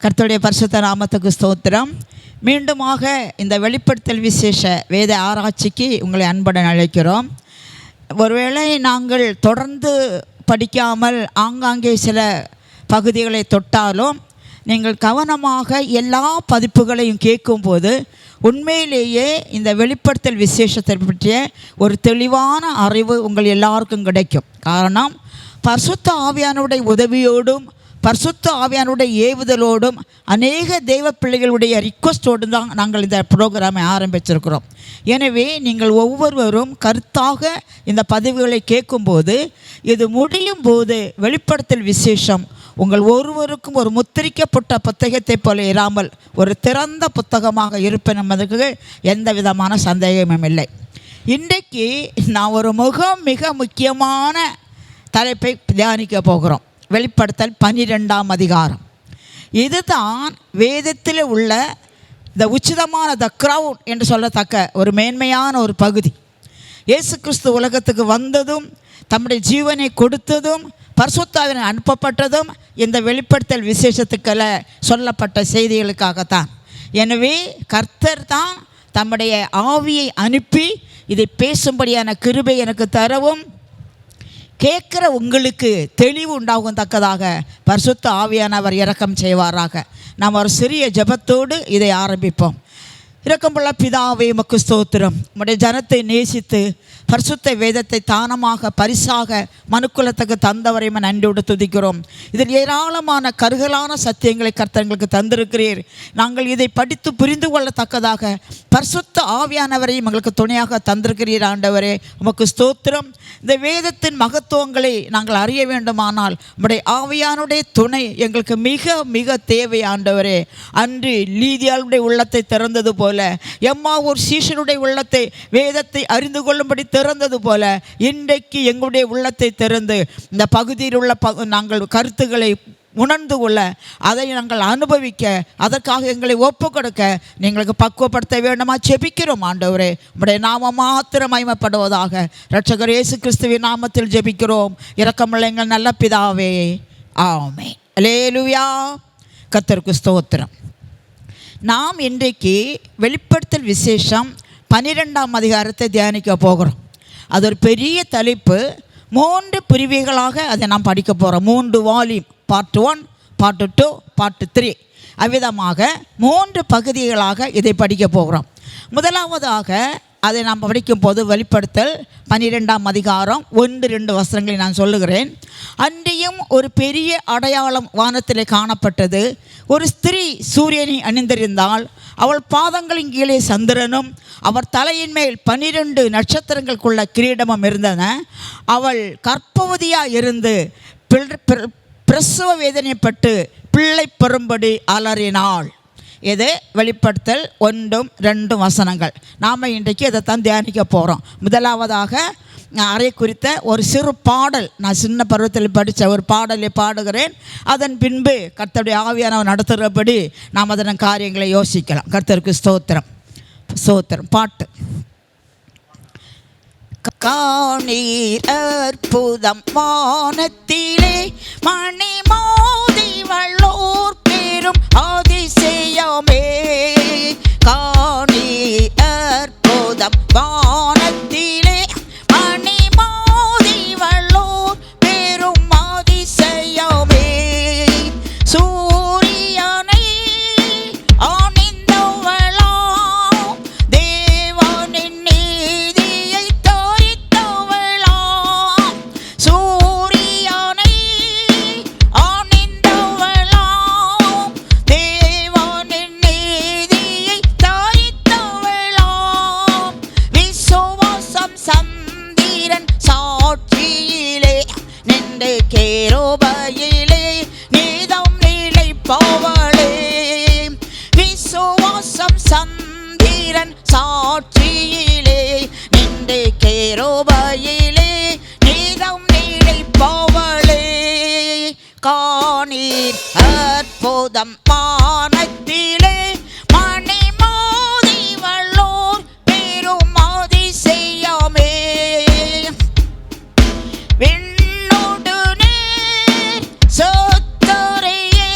கர்த்தருடைய பரிசுத்த நாமத்துக்கு ஸ்தோத்திரம். மீண்டுமாக இந்த வெளிப்படுத்தல் விசேஷ வேத ஆராய்ச்சிக்கு உங்களை அன்புடன் அழைக்கிறோம். ஒருவேளை நாங்கள் தொடர்ந்து படிக்காமல் ஆங்காங்கே சில பகுதிகளை தொட்டாலும் நீங்கள் கவனமாக எல்லா பதிப்புகளையும் கேட்கும்போது உண்மையிலேயே இந்த வெளிப்படுத்தல் விசேஷத்தை பற்றிய ஒரு தெளிவான அறிவு உங்கள் எல்லாருக்கும் கிடைக்கும். காரணம், பரிசுத்த ஆவியானுடைய உதவியோடும் பரிசுத்த ஆவியானுடைய ஏவுதலோடும் அநேக தெய்வ பிள்ளைகளுடைய ரிக்வஸ்டோடு தான் நாங்கள் இந்த ப்ரோக்ராமை ஆரம்பிச்சிருக்கிறோம். எனவே நீங்கள் ஒவ்வொருவரும் கருத்தாக இந்த பதிவுகளை கேட்கும்போது இது முடியும் போது வெளிப்படுத்தல் விசேஷம் உங்கள் ஒருவருக்கும் ஒரு முத்திரிக்கப்பட்ட புத்தகத்தை போல இராமல் ஒரு திறந்த புத்தகமாக இருப்பேன் என்பதற்கு எந்த விதமான சந்தேகமும் இல்லை. இன்றைக்கு நான் ஒரு மிக முக்கியமான தலைப்பை தியானிக்க போகிறோம். வெளிப்படுத்தல் 12ஆம் அதிகாரம். இதுதான் வேதத்தில் உள்ள த உச்சிதமான த க்ரௌன் என்று சொல்லத்தக்க ஒரு மேன்மையான ஒரு பகுதி. இயேசு கிறிஸ்து உலகத்துக்கு வந்ததும் தம்முடைய ஜீவனை கொடுத்ததும் பரிசுத்த ஆவியானவர் அனுப்பப்பட்டதும் இந்த வெளிப்படுத்தல் விசேஷத்துக்களை சொல்லப்பட்ட செய்திகளுக்காகத்தான். எனவே கர்த்தர் தான் தம்முடைய ஆவியை அனுப்பி இதை பேசும்படியான கிருபை எனக்கு தரவும் கேட்குற உங்களுக்கு தெளிவு உண்டாகும் தக்கதாக பரிசுத்த ஆவியானவர் இரக்கம் செய்வாராக. நாம் ஒரு சிறிய ஜெபத்தோடு இதை ஆரம்பிப்போம். இரக்கமுள்ள பிதாவே, உமக்கு ஸ்தோத்திரம். உம்முடைய ஜனத்தை நேசித்து பரிசுத்த வேதத்தை தானமாக பரிசாக மனுக்குலத்துக்கு தந்தவரை நன்றியோடு துதிக்கிறோம். இதில் ஏராளமான கருகலான சத்தியங்களை கர்த்தங்களுக்கு தந்திருக்கிறீர். நாங்கள் இதை படித்து புரிந்து கொள்ளத்தக்கதாக பரிசுத்த ஆவியானவரையும் எங்களுக்கு துணையாக தந்திருக்கிறீர். ஆண்டவரே, உமக்கு ஸ்தோத்திரம். இந்த வேதத்தின் மகத்துவங்களை நாங்கள் அறிய வேண்டுமானால் உம்முடைய ஆவியானுடைய துணை எங்களுக்கு மிக மிக தேவை. ஆண்டவரே, அன்று லீதியாளுடைய உள்ளத்தை திறந்தது போல, எம்மாவூர் சீஷனுடைய உள்ளத்தை வேதத்தை அறிந்து கொள்ளும்படி திறந்தது போல, இன்றைக்கு எங்களுடைய உள்ளத்தை திறந்து இந்த பகுதியில் உள்ள நாங்கள் கருத்துக்களை உணர்ந்து கொள்ள, அதை நாங்கள் அனுபவிக்க, அதற்காக எங்களை ஒப்பு கொடுக்க எங்களுக்கு பக்குவப்படுத்த வேண்டுமா ஜெபிக்கிறோம். ஆண்டவரே, உம்முடைய நாமம் மாத்திரம் மகிமைப்படுவதாக. இரட்சகர் இயேசு கிறிஸ்துவின் நாமத்தில் ஜெபிக்கிறோம். இரக்கமுள்ள எங்கள் நல்ல பிதாவே, ஆமென். அல்லேலூயா. கர்த்தருக்கு ஸ்தோத்திரம். நாம் இன்றைக்கு வெளிப்படுத்தல் விசேஷம் 12ஆம் அதிகாரத்தை தியானிக்க போகிறோம். அது ஒரு பெரிய தலைப்பு. 3 பிரிவுகளாக அதை நாம் படிக்க போகிறோம். 3 வால்யூம், பார்ட் 1, பார்ட் 2, பார்ட் 3 அவ்விதமாக 3 பகுதிகளாக இதை படிக்க போகிறோம். முதலாவதாக அதை நாம் படிக்கும் போது வெளிப்படுத்தல் 12ஆம் அதிகாரம் 1-2 வசனங்களை நான் சொல்லுகிறேன். அன்றையும் ஒரு பெரிய அடையாளம் வானத்திலே காணப்பட்டது. ஒரு ஸ்திரீ சூரியனை அணிந்திருந்தால், அவள் பாதங்களின் கீழே சந்திரனும் அவர் தலையின் மேல் 12 நட்சத்திரங்களுக்குள்ள கிரீடமும் இருந்தன. அவள் கர்ப்பவதியாக இருந்து பிரசவ வேதனைப்பட்டு பிள்ளை பெறும்படி அலறினாள். இது வெளிப்படுத்தல் 1-2 வசனங்கள். நாம் இன்றைக்கு இதைத்தான் தியானிக்க போகிறோம். முதலாவதாக அறை குறித்த ஒரு சிறு பாடல், நான் சின்ன பருவத்தில் படித்த ஒரு பாடலை பாடுகிறேன். அதன் பின்பு கர்த்தருடைய ஆவியானவர் நடத்துகிறபடி நாம் அதன் காரியங்களை யோசிக்கலாம். கர்த்தருக்கு ஸ்தோத்திரம். ஸ்தோத்திரம். பாட்டு. காணீர் அற்புதம் வானத்திலே, மணி மோதி வள்ளோர் பெரும் அதிசயமே. காணீர் அற்புதம் வானத்திலே, மணி மோதி வள்ளோர் பெரும் அதிசயமே. சூரியனை அணிந்தவளாம், தேவனின் நீதியை தரித்தவளாம். சூரியனை அணிந்தவளாம், தேவனின் நீதியை தரித்தவளாம். விசுவாசம் சந்திரன் சாட்சியிலே நின்று கேருபையிலே நீதம் நிலைப்பவளே. விசுவாசம் சந்திரன் சாட்சியிலே நின்று கேருபையிலே நீதம் நிலைப்பவளே. காணீர் அற்புதம் வானத்திலே, மணி மோதி வள்ளோர் பெரும் அதிசயமே. விண்ணோடு நேர் சொத்தரையே,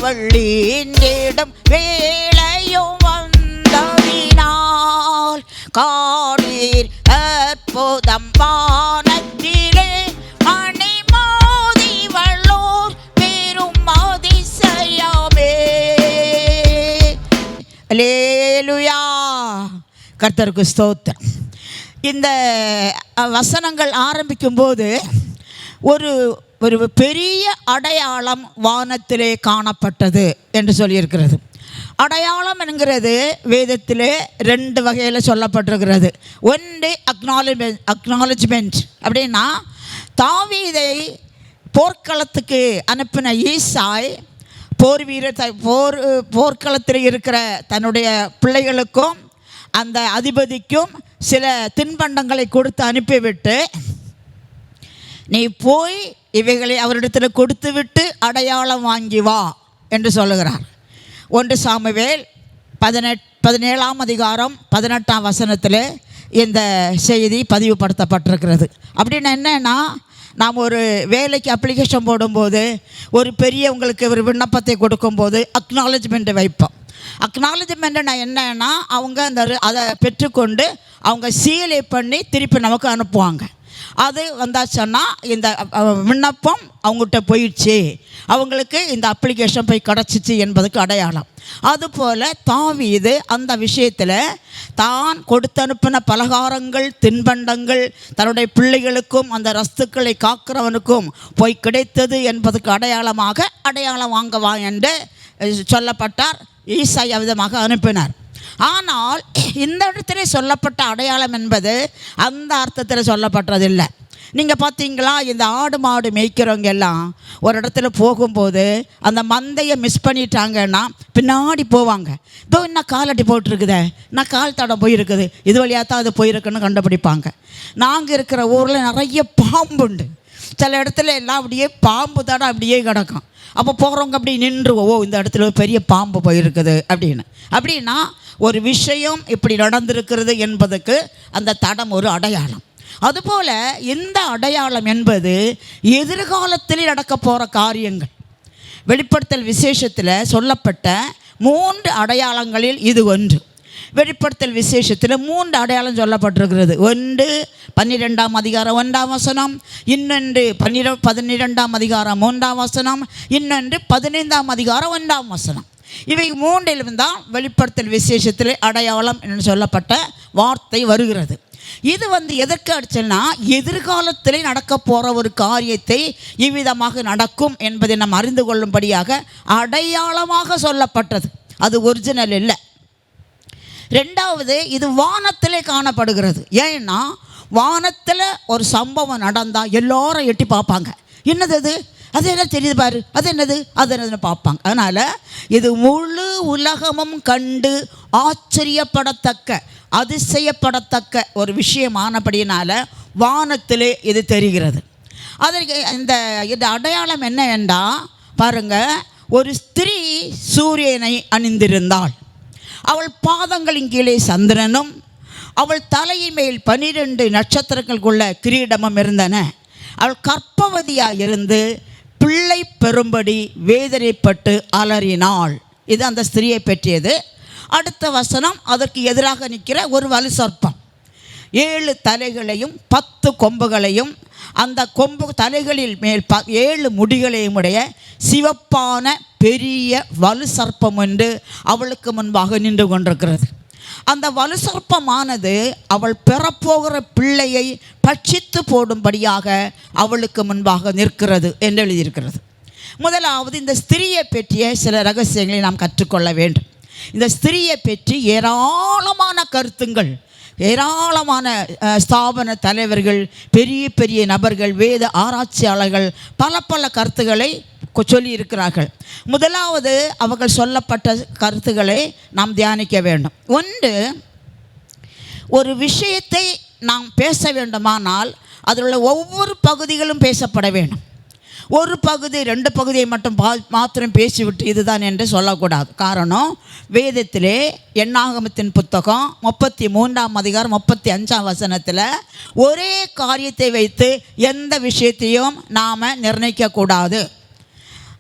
வள்ளியிடம் வேளையும் வந்ததினால் காணீர் அற்புதம் வானத்திலே மணிமோதி வள்ளோர் பெரும் அதிசயமே. அல்லேலூயா, கர்த்தருக்கு ஸ்தோத்திரம். இந்த வசனங்கள் ஆரம்பிக்கும் போது ஒரு ஒரு பெரிய அடையாளம் வானத்திலே காணப்பட்டது என்று சொல்லியிருக்கிறது. அடையாளம் என்கிறது வேதத்திலே 2 வகையில் சொல்லப்பட்டிருக்கிறது. ஒன்று அக்னாலஜ்மெண்ட். அப்படின்னா தாவீதை போர்க்களத்துக்கு அனுப்பின ஈசாய் போர்க்களத்தில் இருக்கிற தன்னுடைய பிள்ளைகளுக்கும் அந்த அதிபதிக்கும் சில தின்பண்டங்களை கொடுத்து அனுப்பிவிட்டு, நீ போய் இவைகளை அவரிடத்தில் கொடுத்து விட்டு அடையாளம் வாங்கி வா என்று சொல்லுகிறார். 1 சாமுவேல் 17ஆம் அதிகாரம் 18ஆம் வசனத்தில் இந்த செய்தி பதிவுபடுத்தப்பட்டிருக்கிறது. அப்படின்னா என்னன்னா, நாம் ஒரு வேலைக்கு அப்ளிகேஷன் போடும்போது ஒரு பெரியவங்களுக்கு ஒரு விண்ணப்பத்தை கொடுக்கும்போது அக்னாலஜ்மெண்ட்டை வைப்போம். அக்னாலஜ்மெண்ட்டு என்னன்னா, அவங்க அதை பெற்றுக்கொண்டு அவங்க சீலை பண்ணி திருப்பி நமக்கு அனுப்புவாங்க. அது வந்தாச்சுன்னா இந்த விண்ணப்பம் அவங்ககிட்ட போயிடுச்சு, அவங்களுக்கு இந்த அப்ளிகேஷன் போய் கிடச்சிச்சு என்பதுக்கு அடையாளம். அதுபோல் தாவீது அந்த விஷயத்தில் தான் கொடுத்து அனுப்பின பலகாரங்கள் தின்பண்டங்கள் தன்னுடைய பிள்ளைகளுக்கும் அந்த ரஸ்துக்களை காக்கிறவனுக்கும் போய் கிடைத்தது என்பதுக்கு அடையாளமாக அடையாளம் வாங்கவா என்று சொல்லப்பட்டார். ஈசாய் விதமாக அனுப்பினார். ஆனால் இந்த இடத்துல சொல்லப்பட்ட அடையாளம் என்பது அந்த அர்த்தத்தில் சொல்லப்பட்டதில்லை. நீங்கள் பார்த்தீங்களா, இந்த ஆடு மாடு மேய்க்கிறவங்க எல்லாம் ஒரு இடத்துல போகும்போது அந்த மந்தையை மிஸ் பண்ணிட்டாங்கன்னா பின்னாடி போவாங்க. இதோ இன்னும் காலடி போட்டிருக்குதே, நான் கால் தடம் போயிருக்குது, இது வழியாக தான் அது போயிருக்குன்னு கண்டுபிடிப்பாங்க. நாங்கள் இருக்கிற ஊரில் நிறைய பாம்புண்டு. சில இடத்துல எல்லாம் அப்படியே பாம்பு தடம் அப்படியே கிடக்கும். அப்போ போகிறவங்க அப்படி நின்றுவோம், இந்த இடத்துல ஒரு பெரிய பாம்பு போயிருக்குது அப்படின்னு. அப்படின்னா ஒரு விஷயம் இப்படி நடந்திருக்கிறது என்பதுக்கு அந்த தடம் ஒரு அடையாளம். அதுபோல் இந்த அடையாளம் என்பது எதிர்காலத்தில் நடக்க போகிற காரியங்கள். வெளிப்படுத்தல் விசேஷத்தில் சொல்லப்பட்ட 3 அடையாளங்களில் இது ஒன்று. வெளிப்படுத்தல் விசேஷத்தில் 3 அடையாளம் சொல்லப்பட்டிருக்கிறது. ஒன்று 12ஆம் அதிகாரம் 1ஆம் வசனம், இன்னொன்று 12ஆம் அதிகாரம் 3ஆம் வசனம், இன்னொன்று 15ஆம் அதிகாரம் 1ஆம் வசனம். இவை 3இலும் தான் வெளிப்படுத்தல் விசேஷத்தில் அடையாளம் என்று சொல்லப்பட்ட வார்த்தை வருகிறது. இது எதற்கு அடிச்சல்னா, எதிர்காலத்திலே நடக்க போகிற ஒரு காரியத்தை இவ்விதமாக நடக்கும் என்பதை நாம் அறிந்து கொள்ளும்படியாக அடையாளமாக சொல்லப்பட்டது. அது ஒரிஜினல் இல்லை. 2வது, இது வானத்திலே காணப்படுகிறது. ஏன்னா வானத்தில் ஒரு சம்பவம் நடந்தால் எல்லாரும் எட்டி பார்ப்பாங்க. என்னது அது, அது என்ன தெரியுது பாரு, அது என்னதுன்னு பார்ப்பாங்க. அதனால் இது முழு உலகமும் கண்டு ஆச்சரியப்படத்தக்க அதிசயப்படத்தக்க ஒரு விஷயமானபடியினால் வானத்திலே இது தெரிகிறது. அதற்கு இந்த அடையாளம் என்ன என்றால் பாருங்கள், ஒரு ஸ்திரீ சூரியனை அணிந்திருந்தாள். அவள் பாதங்களின் கீழே சந்திரனும் அவள் தலையின் மேல் 12 நட்சத்திரங்களுக்குள்ள கிரீடமும் இருந்தன. அவள் கர்ப்பவதியாக இருந்து பிள்ளை பெறும்படி வேதனைப்பட்டு அலறினாள். இது அந்த ஸ்திரியை பற்றியது. அடுத்த வசனம், அதற்கு எதிராக நிற்கிற ஒரு வலு சர்ப்பம் 7 தலைகளையும் 10 கொம்புகளையும் அந்த தலைகளில் மேல் 7 முடிகளையும் உடைய சிவப்பான பெரிய வலு சர்ப்பம் என்று அவளுக்கு முன்பாக நின்று கொண்டிருக்கிறது. அந்த வலு சர்ப்பமானது அவள் பெறப்போகிற பிள்ளையை பட்சித்து போடும்படியாக அவளுக்கு முன்பாக நிற்கிறது என்று எழுதியிருக்கிறது. முதலாவது, இந்த ஸ்திரியை பற்றிய சில ரகசியங்களை நாம் கற்றுக்கொள்ள வேண்டும். இந்த ஸ்திரியை பற்றி ஏராளமான கருத்துங்கள், ஏராளமான ஸ்தாபன தலைவர்கள், பெரிய பெரிய நபர்கள், வேத ஆராய்ச்சியாளர்கள் பல கருத்துக்களை சொல்லி இருக்கிறார்கள். முதலாவது அவர்கள் சொல்லப்பட்ட கருத்துக்களை நாம் தியானிக்க வேண்டும். ஒன்று, ஒரு விஷயத்தை நாம் பேச வேண்டுமானால் அதில் உள்ள ஒவ்வொரு பகுதிகளும் பேசப்பட வேண்டும். ஒரு பகுதி 2 பகுதியை மட்டும் மாத்திரம் பேசிவிட்டு இதுதான் என்று சொல்லக்கூடாது. காரணம், வேதத்திலே எண்ணாகமத்தின் புத்தகம் 33ஆம் அதிகாரம் 35ஆம் வசனத்தில் ஒரே காரியத்தை வைத்து எந்த விஷயத்தையும் நாம் நிர்ணயிக்கக்கூடாது.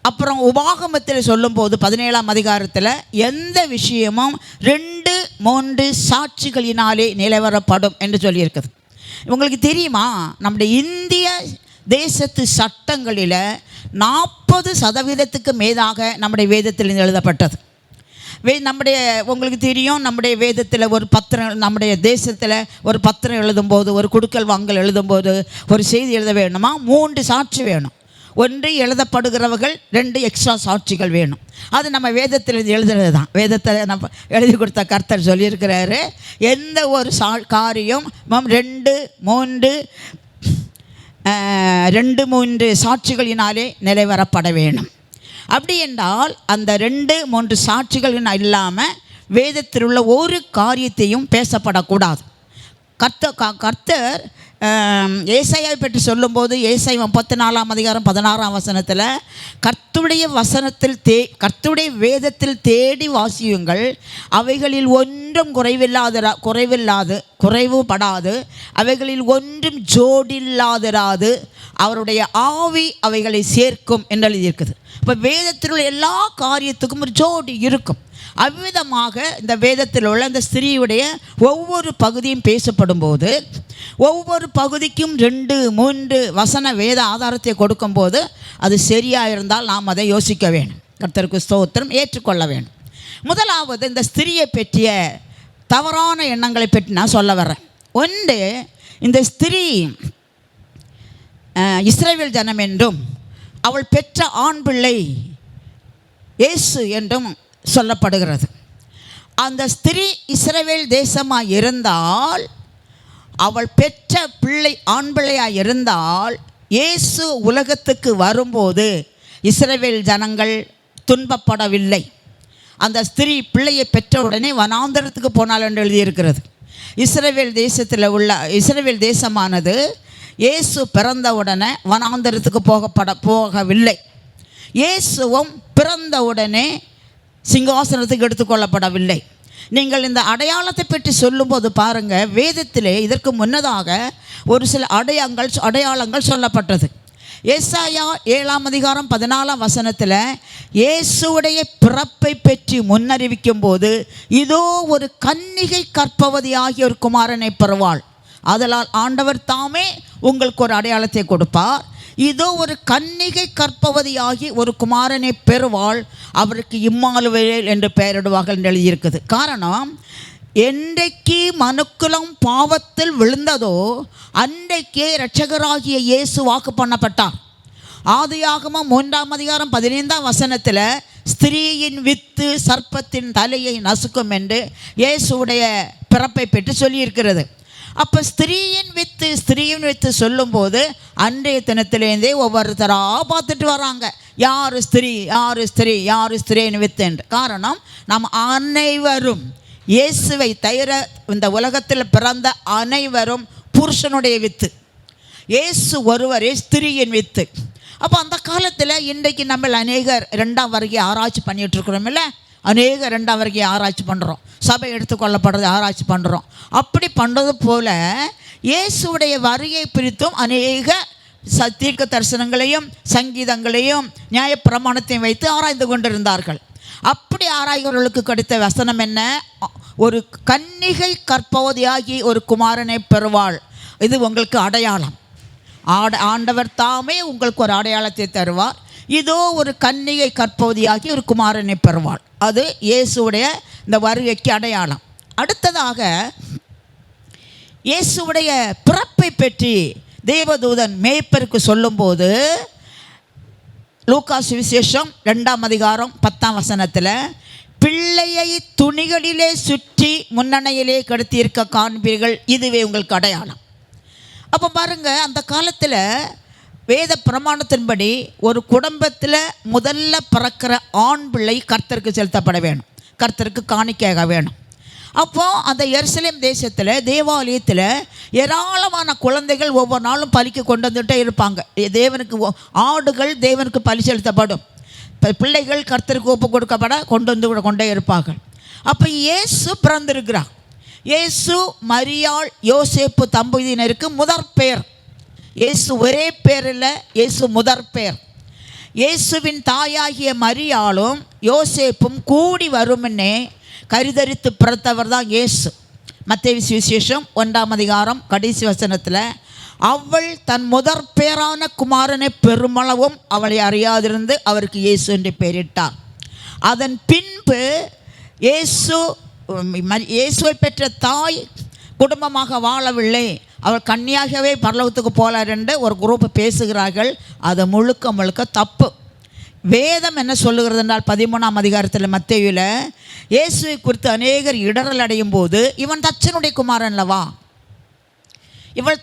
அப்புறம் உபாகமத்தில் சொல்லும்போது 17ஆம் அதிகாரத்தில் எந்த விஷயமும் 2-3 சாட்சிகளினாலே நிலவரப்படும் என்று சொல்லியிருக்குது. உங்களுக்கு தெரியுமா, நம்முடைய இந்திய தேசத்து சட்டங்களில் 40% மேலாக நம்முடைய வேதத்தில் எழுதப்பட்டது. நம்முடைய உங்களுக்கு தெரியும், நம்முடைய வேதத்தில் ஒரு பத்திரம், நம்முடைய தேசத்தில் ஒரு பத்திரம் எழுதும்போது, ஒரு குடுக்கல் வாங்கல் எழுதும்போது, ஒரு செய்தி எழுத வேணுமா 3 சாட்சி வேணும். 1 எழுதப்படுகிறவர்கள், 2 எக்ஸ்ட்ரா சாட்சிகள் வேணும். அது நம்ம வேதத்தில் எழுதுறது தான். வேதத்தில் நம்ம எழுதி கொடுத்த கர்த்தர் சொல்லியிருக்கிறாரு, எந்த ஒரு காரியம் 2-3 சாட்சிகளினாலே நிலைவரப்பட வேணும். அப்படி என்றால் அந்த 2-3 சாட்சிகள் இல்லாமல் வேதத்தில் உள்ள ஒரு காரியத்தையும் பேசப்படக்கூடாது. கர்த்தர் ஏசாயாவை பற்றி சொல்லும்போது, ஏசாயா 34ஆம் அதிகாரம் 16ஆம் வசனத்தில், கர்த்தருடைய வேதத்தில் தேடி வாசியுங்கள், அவைகளில் ஒன்றும் குறைவுபடாது, அவைகளில் ஒன்றும் ஜோடில்லாதிராது, அவருடைய ஆவி அவைகளை சேர்க்கும் என்று எழுதியிருக்குது. இப்போ வேதத்தில் உள்ள எல்லா காரியத்துக்கும் ஒரு ஜோடி இருக்கும். அவ்விதமாக இந்த வேதத்தில் உள்ள இந்த ஸ்திரீயுடைய ஒவ்வொரு பகுதியும் பேசப்படும் போது, ஒவ்வொரு பகுதிக்கும் 2-3 வசன வேத ஆதாரத்தை கொடுக்கும்போது அது சரியாக இருந்தால் நாம் அதை யோசிக்க வேணும். கர்த்தருக்கு ஸ்தோத்திரம், ஏற்றுக்கொள்ள வேணும். முதலாவது, இந்த ஸ்திரியை பற்றிய தவறான எண்ணங்களை பற்றி நான் சொல்ல வரேன். ஒன்று, இந்த ஸ்திரீ இஸ்ரவேல் ஜனம் என்றும் அவள் பெற்ற ஆண் பிள்ளை இயேசு என்றும் சொல்லப்படுகிறது. அந்த ஸ்திரீ இஸ்ரவேல் தேசமாக இருந்தால், அவள் பெற்ற பிள்ளை ஆண் பிள்ளையாக இருந்தால், இயேசு உலகத்துக்கு வரும்போது இஸ்ரவேல் ஜனங்கள் துன்பப்படவில்லை. அந்த ஸ்திரீ பிள்ளையை பெற்றவுடனே வனாந்தரத்துக்கு போனாள் என்று எழுதியிருக்கிறது. இஸ்ரவேல் தேசமானது இயேசு பிறந்தவுடனே வனாந்தரத்துக்கு போகவில்லை. இயேசுவும் பிறந்தவுடனே சிங்காசனத்துக்கு எடுத்துக்கொள்ளப்படவில்லை. நீங்கள் இந்த அடையாளத்தை பற்றி சொல்லும்போது பாருங்கள், வேதத்திலே இதற்கு முன்னதாக ஒரு சில அடையாளங்கள் சொல்லப்பட்டது. ஏசாயா 7ஆம் அதிகாரம் 14ஆம் வசனத்தில் இயேசுவுடைய பிறப்பை பற்றி முன்னறிவிக்கும் போது, இதோ ஒரு கன்னிகை கற்பவதி ஆகிய ஒரு குமாரனை பெறுவாள், அதனால் ஆண்டவர் தாமே உங்களுக்கு ஒரு அடையாளத்தை கொடுப்பார், இதோ ஒரு கன்னிகை கற்பவதியாகி ஒரு குமாரனை பெறுவாள், அவருக்கு இம்மானுவேல் என்று பெயரிடுவார்கள் என்று எழுதியிருக்குது. காரணம், என்றைக்கு மனுக்குலம் பாவத்தில் விழுந்ததோ அன்றைக்கே இரட்சகராகிய இயேசு வாக்கு பண்ணப்பட்டார். ஆதியாகமம் 3ஆம் அதிகாரம் 15ஆம் வசனத்தில் ஸ்திரீயின் வித்து சர்ப்பத்தின் தலையை நசுக்கும் என்று இயேசுடைய பிறப்பை பற்றி சொல்லியிருக்கிறது. அப்போ ஸ்திரீயின் வித்து சொல்லும்போது அன்றைய தினத்திலேருந்தே ஒவ்வொருத்தராக பார்த்துட்டு வராங்க, யார் ஸ்திரீன்னு வித்து என்று. காரணம், நாம் அனைவரும் இயேசுவை தவிர இந்த உலகத்தில் பிறந்த அனைவரும் புருஷனுடைய வித்து, இயேசு ஒருவரே ஸ்திரீயின் வித்து. அப்போ அந்த காலத்தில் இன்றைக்கு நம்ம அநேகர் 2ஆம் வருகை ஆராய்ச்சி பண்ணிகிட்ருக்குறோம் இல்லை, அநேக 2ஆம் வருகை ஆராய்ச்சி பண்ணுறோம், சபை எடுத்துக்கொள்ளப்படுறது ஆராய்ச்சி பண்ணுறோம். அப்படி பண்ணுறது போல் இயேசுடைய வருகை பிரித்தும் அநேக தீர்க்க தரிசனங்களையும் சங்கீதங்களையும் நியாயப்பிரமாணத்தையும் வைத்து ஆராய்ந்து கொண்டிருந்தார்கள். அப்படி ஆராய்கிறவர்களுக்கு கிடைத்த வசனம் என்ன? ஒரு கன்னிகை கற்பவதியாகி ஒரு குமாரனை பெறுவாள், இது உங்களுக்கு அடையாளம். ஆண்டவர் தாமே உங்களுக்கு ஒரு அடையாளத்தை தருவார், இதோ ஒரு கன்னிகை கற்பவதியாகி ஒரு குமாரனை பெறுவாள், அது இயேசுடைய இந்த வருகைக்கு அடையாளம். அடுத்ததாக இயேசுடைய பிறப்பை பற்றி தேவதூதன் மேய்ப்பருக்கு சொல்லும்போது, லூக்கா சுவிசேஷம் 2ஆம் அதிகாரம் 10ஆம் வசனத்தில், பிள்ளையை துணிகளிலே சுற்றி முன்னணையிலே கடத்தியிருக்க காண்பீர்கள், இதுவே உங்களுக்கு அடையாளம். அப்போ பாருங்கள், அந்த காலத்தில் வேத பிரமாணத்தின்படி ஒரு குடும்பத்தில் முதல்ல பிறக்கிற ஆண் பிள்ளை கர்த்தருக்கு செலுத்தப்பட வேணும், கர்த்தருக்கு காணிக்கையாக வேணும். அப்போது அந்த எருசலேம் தேசத்தில் தேவாலயத்தில் ஏராளமான குழந்தைகள் ஒவ்வொரு நாளும் பலிக்கு கொண்டு வந்துகிட்டே இருப்பாங்க. தேவனுக்கு ஆடுகள் தேவனுக்கு பலி செலுத்தப்படும், பிள்ளைகள் கர்த்தருக்கு ஒப்பு கொடுக்கப்பட கொண்டே இருப்பார்கள். அப்போ இயேசு பிறந்திருக்கிறார். இயேசு மரியாள் யோசேப்பு தம்பதியினருக்கு முதற் பெயர். இயேசு ஒரே பேர் இல்லை, இயேசு முதற் பெயர். இயேசுவின் தாயாகிய மரியாளும் யோசேப்பும் கூடி வருமுன்னே கருதரித்து பிறந்தவர் தான் இயேசு. மத்தேயு சுவிசேஷம் 1ஆம் அதிகாரம் கடைசி வசனத்தில், அவள் தன் முதற் பேரான குமாரனை பெருமளவும் அவளை அறியாதிருந்து அவருக்கு இயேசு என்று பெயரிட்டார். அதன் பின்பு இயேசுவை பெற்ற தாய் குடும்பமாக வாழவில்லை, அவள் கன்னியாகவே பரலோகத்துக்கு போலார் என்று ஒரு குரூப் பேசுகிறார்கள். அது முழுக்க முழுக்க தப்பு. வேதம் என்ன சொல்லுகிறது என்றால் 13ஆம் அதிகாரத்தில் மத்தேயுவில் இயேசுவை குறித்து அநேகர் இடரல் அடையும் போது, இவன் தச்சனுடைய குமாரன் அல்லவா, இவன்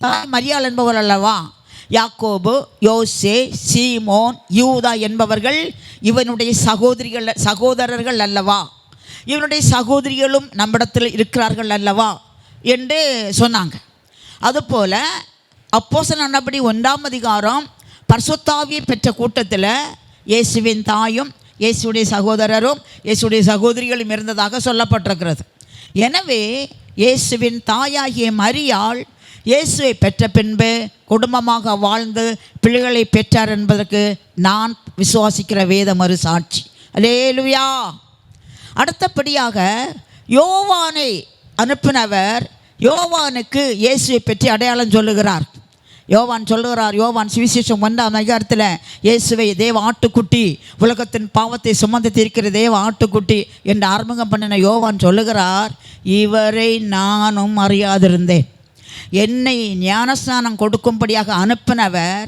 தாய் மரியாள் என்பவர் அல்லவா, யாக்கோபு, யோசே, சீமோன், யூதா என்பவர்கள் இவனுடைய சகோதரர்கள் அல்லவா, இவனுடைய சகோதரிகளும் நம்மிடத்தில் இருக்கிறார்கள் அல்லவா என்று சொன்னாங்க. அதுபோல் அப்போஸ்தலர் நடபடி 1ஆம் அதிகாரம் பரிசுத்தாவியை பெற்ற கூட்டத்தில் இயேசுவின் தாயும் இயேசுடைய சகோதரரும் இயேசுடைய சகோதரிகளும் இருந்ததாக சொல்லப்பட்டிருக்கிறது. எனவே இயேசுவின் தாயாகிய மரியாள் இயேசுவை பெற்ற பின்பு குடும்பமாக வாழ்ந்து பிள்ளைகளை பெற்றார் என்பதற்கு நான் விசுவாசிக்கிற வேதம் ஒரு சாட்சி. அல்லேலூயா. அடுத்தபடியாக யோவானை அனுப்பினவர் யோவானுக்கு இயேசுவை பற்றி அடையாளம் சொல்லுகிறார். யோவான் சொல்லுகிறார், யோவான் சுவிசேஷம் 1ஆம் அதிகாரத்தில் இயேசுவை தேவ ஆட்டுக்குட்டி, உலகத்தின் பாவத்தை சுமந்து தீர்க்கிற தேவ ஆட்டுக்குட்டி என்று அறிமுகம் பண்ணின யோவான் சொல்லுகிறார், இவரை நானும் அறியாதிருந்தேன். என்னை ஞானஸ்நானம் கொடுக்கும்படியாக அனுப்பினவர்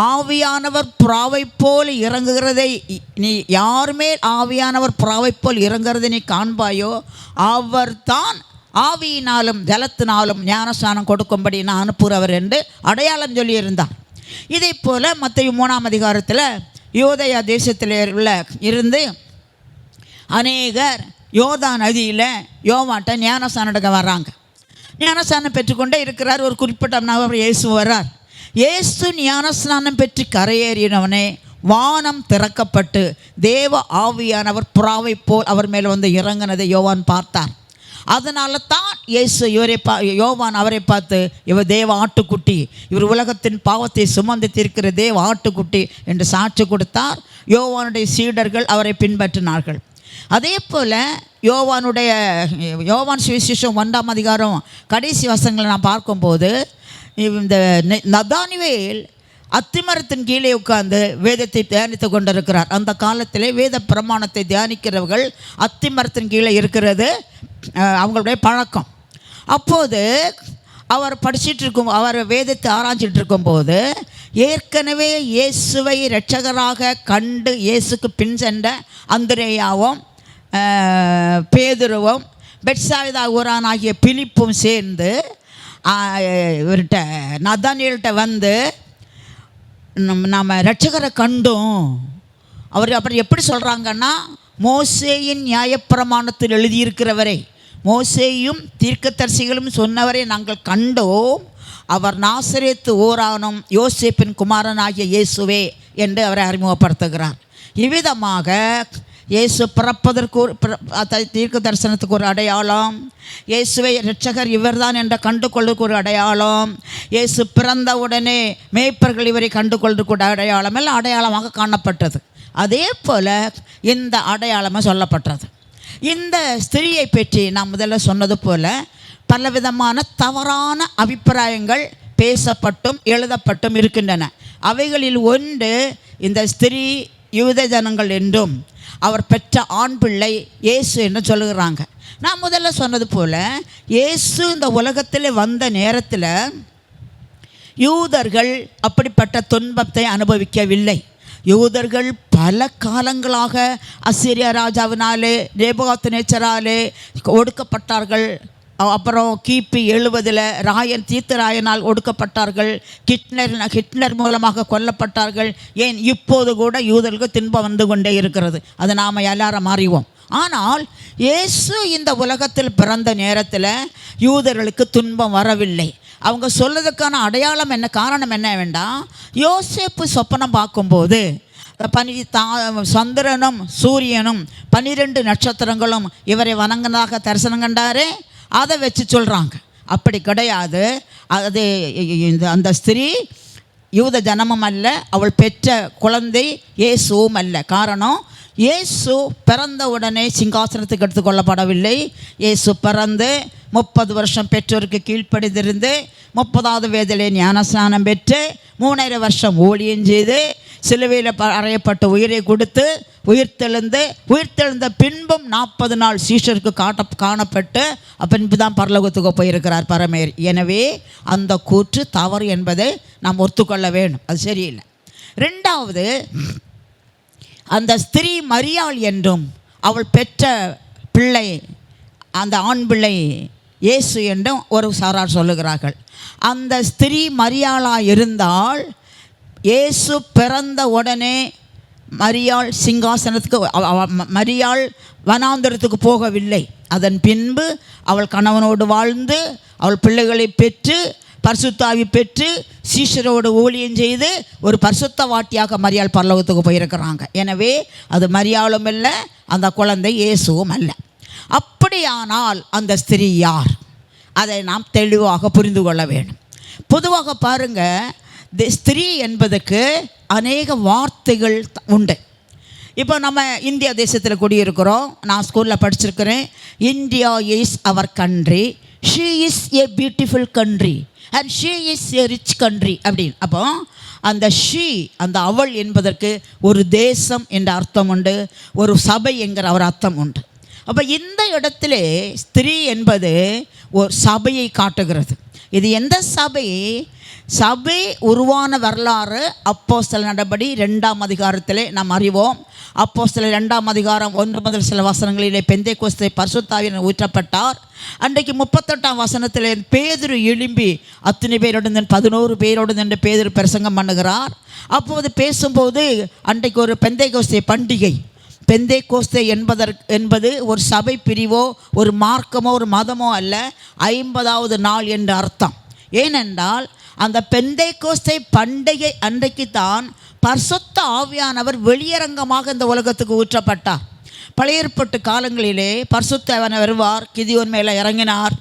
ஆவியானவர் புறாவை போல் இறங்குகிறதை நீ யாருமே ஆவியானவர் புறாவை போல் இறங்குறதை நீ காண்பாயோ அவர்தான் ஆவியினாலும் ஜலத்தினாலும் ஞானஸ்நானம் கொடுக்கும்படி நான் அனுப்புகிறவர் என்று அடையாளம் சொல்லியிருந்தார். இதே போல் மத்தேயு 3ஆம் அதிகாரத்தில் யோதயா தேசத்தில் இருந்து அநேகர் யோதா நதியில் யோவான்ட்ட ஞானஸ்நானம் எடுக்க வர்றாங்க. ஞானஸ்நானம் பெற்றுக்கொண்டே இருக்கிறார். ஒரு குறிப்பிட்ட நபர் இயேசு வர்றார். இயேசு ஞானஸ்நானம் பெற்று கரையேறினவனே வானம் திறக்கப்பட்டு தேவ ஆவியானவர் புறாவை போல் அவர் மேல் வந்து இறங்கினதை யோவான் பார்த்தார். அதனால தான் இயேசு யோவான் அவரை பார்த்து, இவர் தேவ ஆட்டுக்குட்டி, இவர் உலகத்தின் பாவத்தை சுமந்து தீர்க்கிற தேவ ஆட்டுக்குட்டி என்று சாட்சி கொடுத்தார். யோவானுடைய சீடர்கள் அவரை பின்பற்றினார்கள். அதே போல் யோவான் சுவிசேஷம் 1ஆம் அதிகாரம் கடைசி வசனங்களை நான் பார்க்கும்போது, இந்த நதானிவேல் அத்திமரத்தின் கீழே உட்கார்ந்து வேதத்தை தியானித்து கொண்டிருக்கிறார். அந்த காலத்தில் வேத பிரமாணத்தை தியானிக்கிறவர்கள் அத்திமரத்தின் கீழே இருக்கிறது அவங்களுடைய பழக்கம். அப்போது அவர் அவர் வேதத்தை ஆராய்ச்சிட்டு இருக்கும்போது ஏற்கனவே இயேசுவை இரட்சகராக கண்டு இயேசுக்கு பின் சென்ற அந்திரேயாவும் பேதுருவும் பெத்சாயிதா ஊரானாகிய பிலிப்பும் சேர்ந்து இவர்கிட்ட நதானியேல்கிட்ட வந்து, நம்ம இரட்சகரை கண்டோம். அவர் அப்புறம் எப்படி சொல்கிறாங்கன்னா, மோசேயின் நியாயப்பிரமாணத்தில் எழுதியிருக்கிறவரை, மோசேயும் தீர்க்கதரிசிகளும் சொன்னவரை நாங்கள் கண்டோம், அவர் நாசரேத்து ஊரானும் யோசேப்பின் குமாரனாகிய இயேசுவே என்று அவரை அறிமுகப்படுத்துகிறார். இவ்விதமாக இயேசு பிறப்பதற்கு ஒரு தீர்க்க தரிசனத்துக்கு ஒரு அடையாளம், இயேசுவை இரட்சகர் இவர்தான் என்ற கண்டு கொள்ளுக்கு ஒரு அடையாளம், இயேசு பிறந்தவுடனே மேய்ப்பர்கள் இவரை கண்டு கொள்ளுக்கு ஒரு அடையாளம், எல்லாம் அடையாளமாக காணப்பட்டது. அதே போல் இந்த அடையாளமாக சொல்லப்பட்டது. இந்த ஸ்திரியை பற்றி நான் முதல்ல சொன்னது போல் பலவிதமான தவறான அபிப்பிராயங்கள் பேசப்பட்டும் எழுதப்பட்டும் இருக்கின்றன. அவைகளில் ஒன்று, இந்த ஸ்திரீ யூத ஜனங்கள் என்றும் அவர் பெற்ற ஆண் பிள்ளை இயேசு என்று சொல்லுகிறாங்க. நான் முதல்ல சொன்னது போல் இயேசு இந்த உலகத்தில் வந்த நேரத்தில் யூதர்கள் அப்படிப்பட்ட துன்பத்தை அனுபவிக்கவில்லை. யூதர்கள் பல காலங்களாக அசீரியா ராஜாவினாலே நேபுகாத்நேச்சராலே ஒடுக்கப்பட்டார்கள். அப்புறம் கிபி 70 ராயன் தீர்த்தராயனால் ஒடுக்கப்பட்டார்கள். ஹிட்லர் மூலமாக கொல்லப்பட்டார்கள். ஏன் இப்போது கூட யூதர்களுக்கு துன்பம் வந்து கொண்டே இருக்கிறது. அதை நாம் எல்லாரும் அறிவோம். ஆனால் இயேசு இந்த உலகத்தில் பிறந்த நேரத்தில் யூதர்களுக்கு துன்பம் வரவில்லை. அவங்க சொல்றதுக்கான அடையாளம் என்ன, காரணம் என்ன வேண்டாம், யோசேப்பு சொப்பனம் பார்க்கும்போது சந்திரனும் சூரியனும் 12 நட்சத்திரங்களும் இவரை வணங்கினதாக தரிசனம் கண்டாரே, அதை வச்சு சொல்கிறாங்க. அப்படி கிடையாது. அது அந்த ஸ்திரீ யூத ஜனமும் அல்ல, அவள் பெற்ற குழந்தை இயேசுவும் அல்ல. காரணம், இயேசு பிறந்த உடனே சிங்காசனத்துக்கு எடுத்துக்கொள்ளப்படவில்லை. இயேசு பிறந்து 30 வருஷம் பெற்றோருக்கு கீழ்ப்படிந்திருந்து 30வது வயதிலே ஞானஸ்நானம் பெற்று 3.5 வருஷம் ஊழியம் செய்து சிலுவையில் அறையப்பட்டு உயிரை கொடுத்து உயிர்த்தெழுந்த பின்பும் 40 நாள் சீஷருக்கு காணப்பட்டு பின்பு தான் பரலோகத்துக்கு போயிருக்கிறார் பரமேறி. எனவே அந்த கூற்று தவறு என்பதை நாம் ஒத்துக்கொள்ள வேண்டும், அது சரியில்லை. 2வது, அந்த ஸ்திரீ மரியாள் என்றும் அவள் பெற்ற பிள்ளை அந்த ஆண் பிள்ளை இயேசு என்றும் ஒரு சாரார் சொல்லுகிறார்கள். அந்த ஸ்திரீ மரியாளாக இருந்தால் இயேசு பிறந்த உடனே மரியாள் சிங்காசனத்துக்கு மரியாள் வனாந்தரத்துக்கு போகவில்லை. அதன் பின்பு அவள் கணவனோடு வாழ்ந்து அவள் பிள்ளைகளை பெற்று பரிசுத்தாவி பெற்று சீஷரோடு ஊழியம் செய்து ஒரு பரிசுத்த வாட்டியாக மரியாள் பரலோகத்துக்கு போயிருக்கிறாங்க. எனவே அது மரியாளும் இல்லை, அந்த குழந்தை இயேசுவும் அல்ல. அப்படியானால் அந்த ஸ்திரீ யார்? அதை நாம் தெளிவாக புரிந்து கொள்ள வேண்டும். பொதுவாக பாருங்கள், ஸ்திரீ என்பதுக்கு அநேக வார்த்தைகள் உண்டு. இப்போ நம்ம இந்தியா தேசத்தில் குடியிருக்கிறோம். நான் ஸ்கூலில் படிச்சிருக்கிறேன். India is our country, she is a beautiful country and she is a rich country அப்படின்னு. அப்போ அந்த ஷீ, அந்த அவள் என்பதற்கு ஒரு தேசம் என்ற அர்த்தம் உண்டு, ஒரு சபை என்கிற ஒரு அர்த்தம் உண்டு. அப்போ இந்த இடத்துல ஸ்திரீ என்பது ஒரு சபையை காட்டுகிறது. இது எந்த சபை? சபை உருவான வரலாறு அப்போஸ்தலர் நடபடி 2ஆம் அதிகாரத்திலே நாம் அறிவோம். அப்போஸ்தலர் 2ஆம் அதிகாரம் 1 முதல் சில வசனங்களிலே பெந்தேகோஸ்தே பரிசுத்தாவியானவர் ஊற்றப்பட்டார். அன்றைக்கு 38ஆம் வசனத்திலே பேதுரு எழும்பி அத்தனை பேரோடு 11 பேரோடு நின்று பேதுரு பிரசங்கம் பண்ணுகிறார். அப்போது பேசும்போது அன்றைக்கு ஒரு பெந்தேகோஸ்தே பண்டிகை. பெந்தேகோஸ்தே என்பது ஒரு சபை பிரிவோ ஒரு மார்க்கமோ ஒரு மதமோ அல்ல, 50வது நாள் என்ற அர்த்தம். ஏனென்றால் அந்த பெந்தேகோஸ்தே பண்டிகை அன்றைக்கு தான் பரிசுத்த ஆவியானவர் வெளியரங்கமாக இந்த உலகத்துக்கு ஊற்றப்பட்டார். பழைய ஏற்பாட்டு காலங்களிலே பரிசுத்த ஆவியானவர் வருவார், கிதியோன் மேலே இறங்கினார்,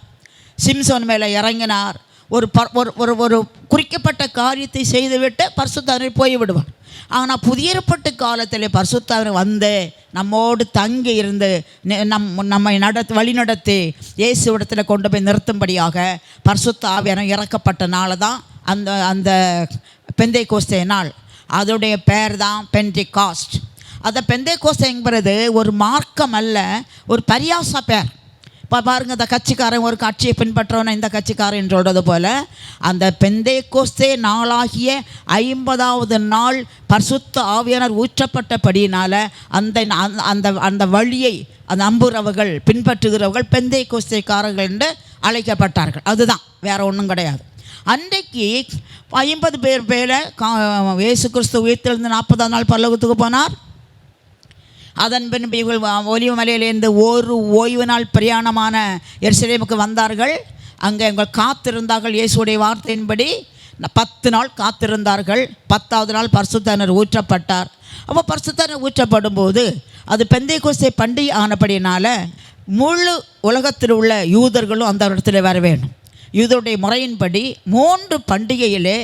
சிம்சோன் மேலே இறங்கினார். ஒரு குறிக்கப்பட்ட காரியத்தை செய்துவிட்டு பரிசுத்த ஆவியானவர் போய்விடுவார். ஆனால் புதிய ஏற்பாட்டு காலத்தில் பரிசுத்த ஆவியானவர் வந்து நம்மோடு தங்கி இருந்து நம்மை வழிநடத்தி இயேசுவிடத்தில் கொண்டு போய் நிறுத்தும்படியாக பரிசுத்த ஆவியானவர் இறக்கப்பட்ட நாள் தான் அந்த பெந்தேகோஸ்தே நாள். அதோடைய பேர் தான் பென்டெகாஸ்ட். அந்த பெந்தேகோஸ்தே என்பது ஒரு மார்க்கம் அல்ல, ஒரு பரியாச பேர். இப்போ பாருங்கள், இந்த கட்சிக்காரன் ஒரு கட்சியை பின்பற்றவன இந்த கட்சிக்காரன் சொல்கிறது போல் அந்த பெந்தேகோஸ்தே நாளாகிய 50வது நாள் பரிசுத்த ஆவியானவர் ஊற்றப்பட்டபடியினால் அந்த வழியை அந்த நம்புகிறவர்கள் பின்பற்றுகிறவர்கள் பெந்தேகோஸ்தேக்காரர்கள் என்று அழைக்கப்பட்டார்கள். அதுதான், வேறு ஒன்றும் கிடையாது. அன்றைக்கு 50 பேர் இயேசு கிறிஸ்து உயிர்த்தெழுந்து 40ஆம் நாள் பரலோகத்துக்கு போனார். அதன் பின்பு இவர்கள் ஒலிவ மலையிலிருந்து ஒரு ஓய்வு நாள் பிரயாணமான எருசலேமுக்கு வந்தார்கள். அங்கே இவங்க காத்திருந்தார்கள். இயேசுடைய வார்த்தையின்படி 10 நாள் காத்திருந்தார்கள். 10வது நாள் பரிசுத்த ஆவியானவர் ஊற்றப்பட்டார். அப்போ பரிசுத்த ஆவியானவர் ஊற்றப்படும் போது அது பெந்தேகோஸ்தே பண்டிகை ஆனபடினால முழு உலகத்தில் உள்ள யூதர்களும் அந்த இடத்துல வர வேண்டும். யூதருடைய முறையின்படி 3 பண்டிகையிலே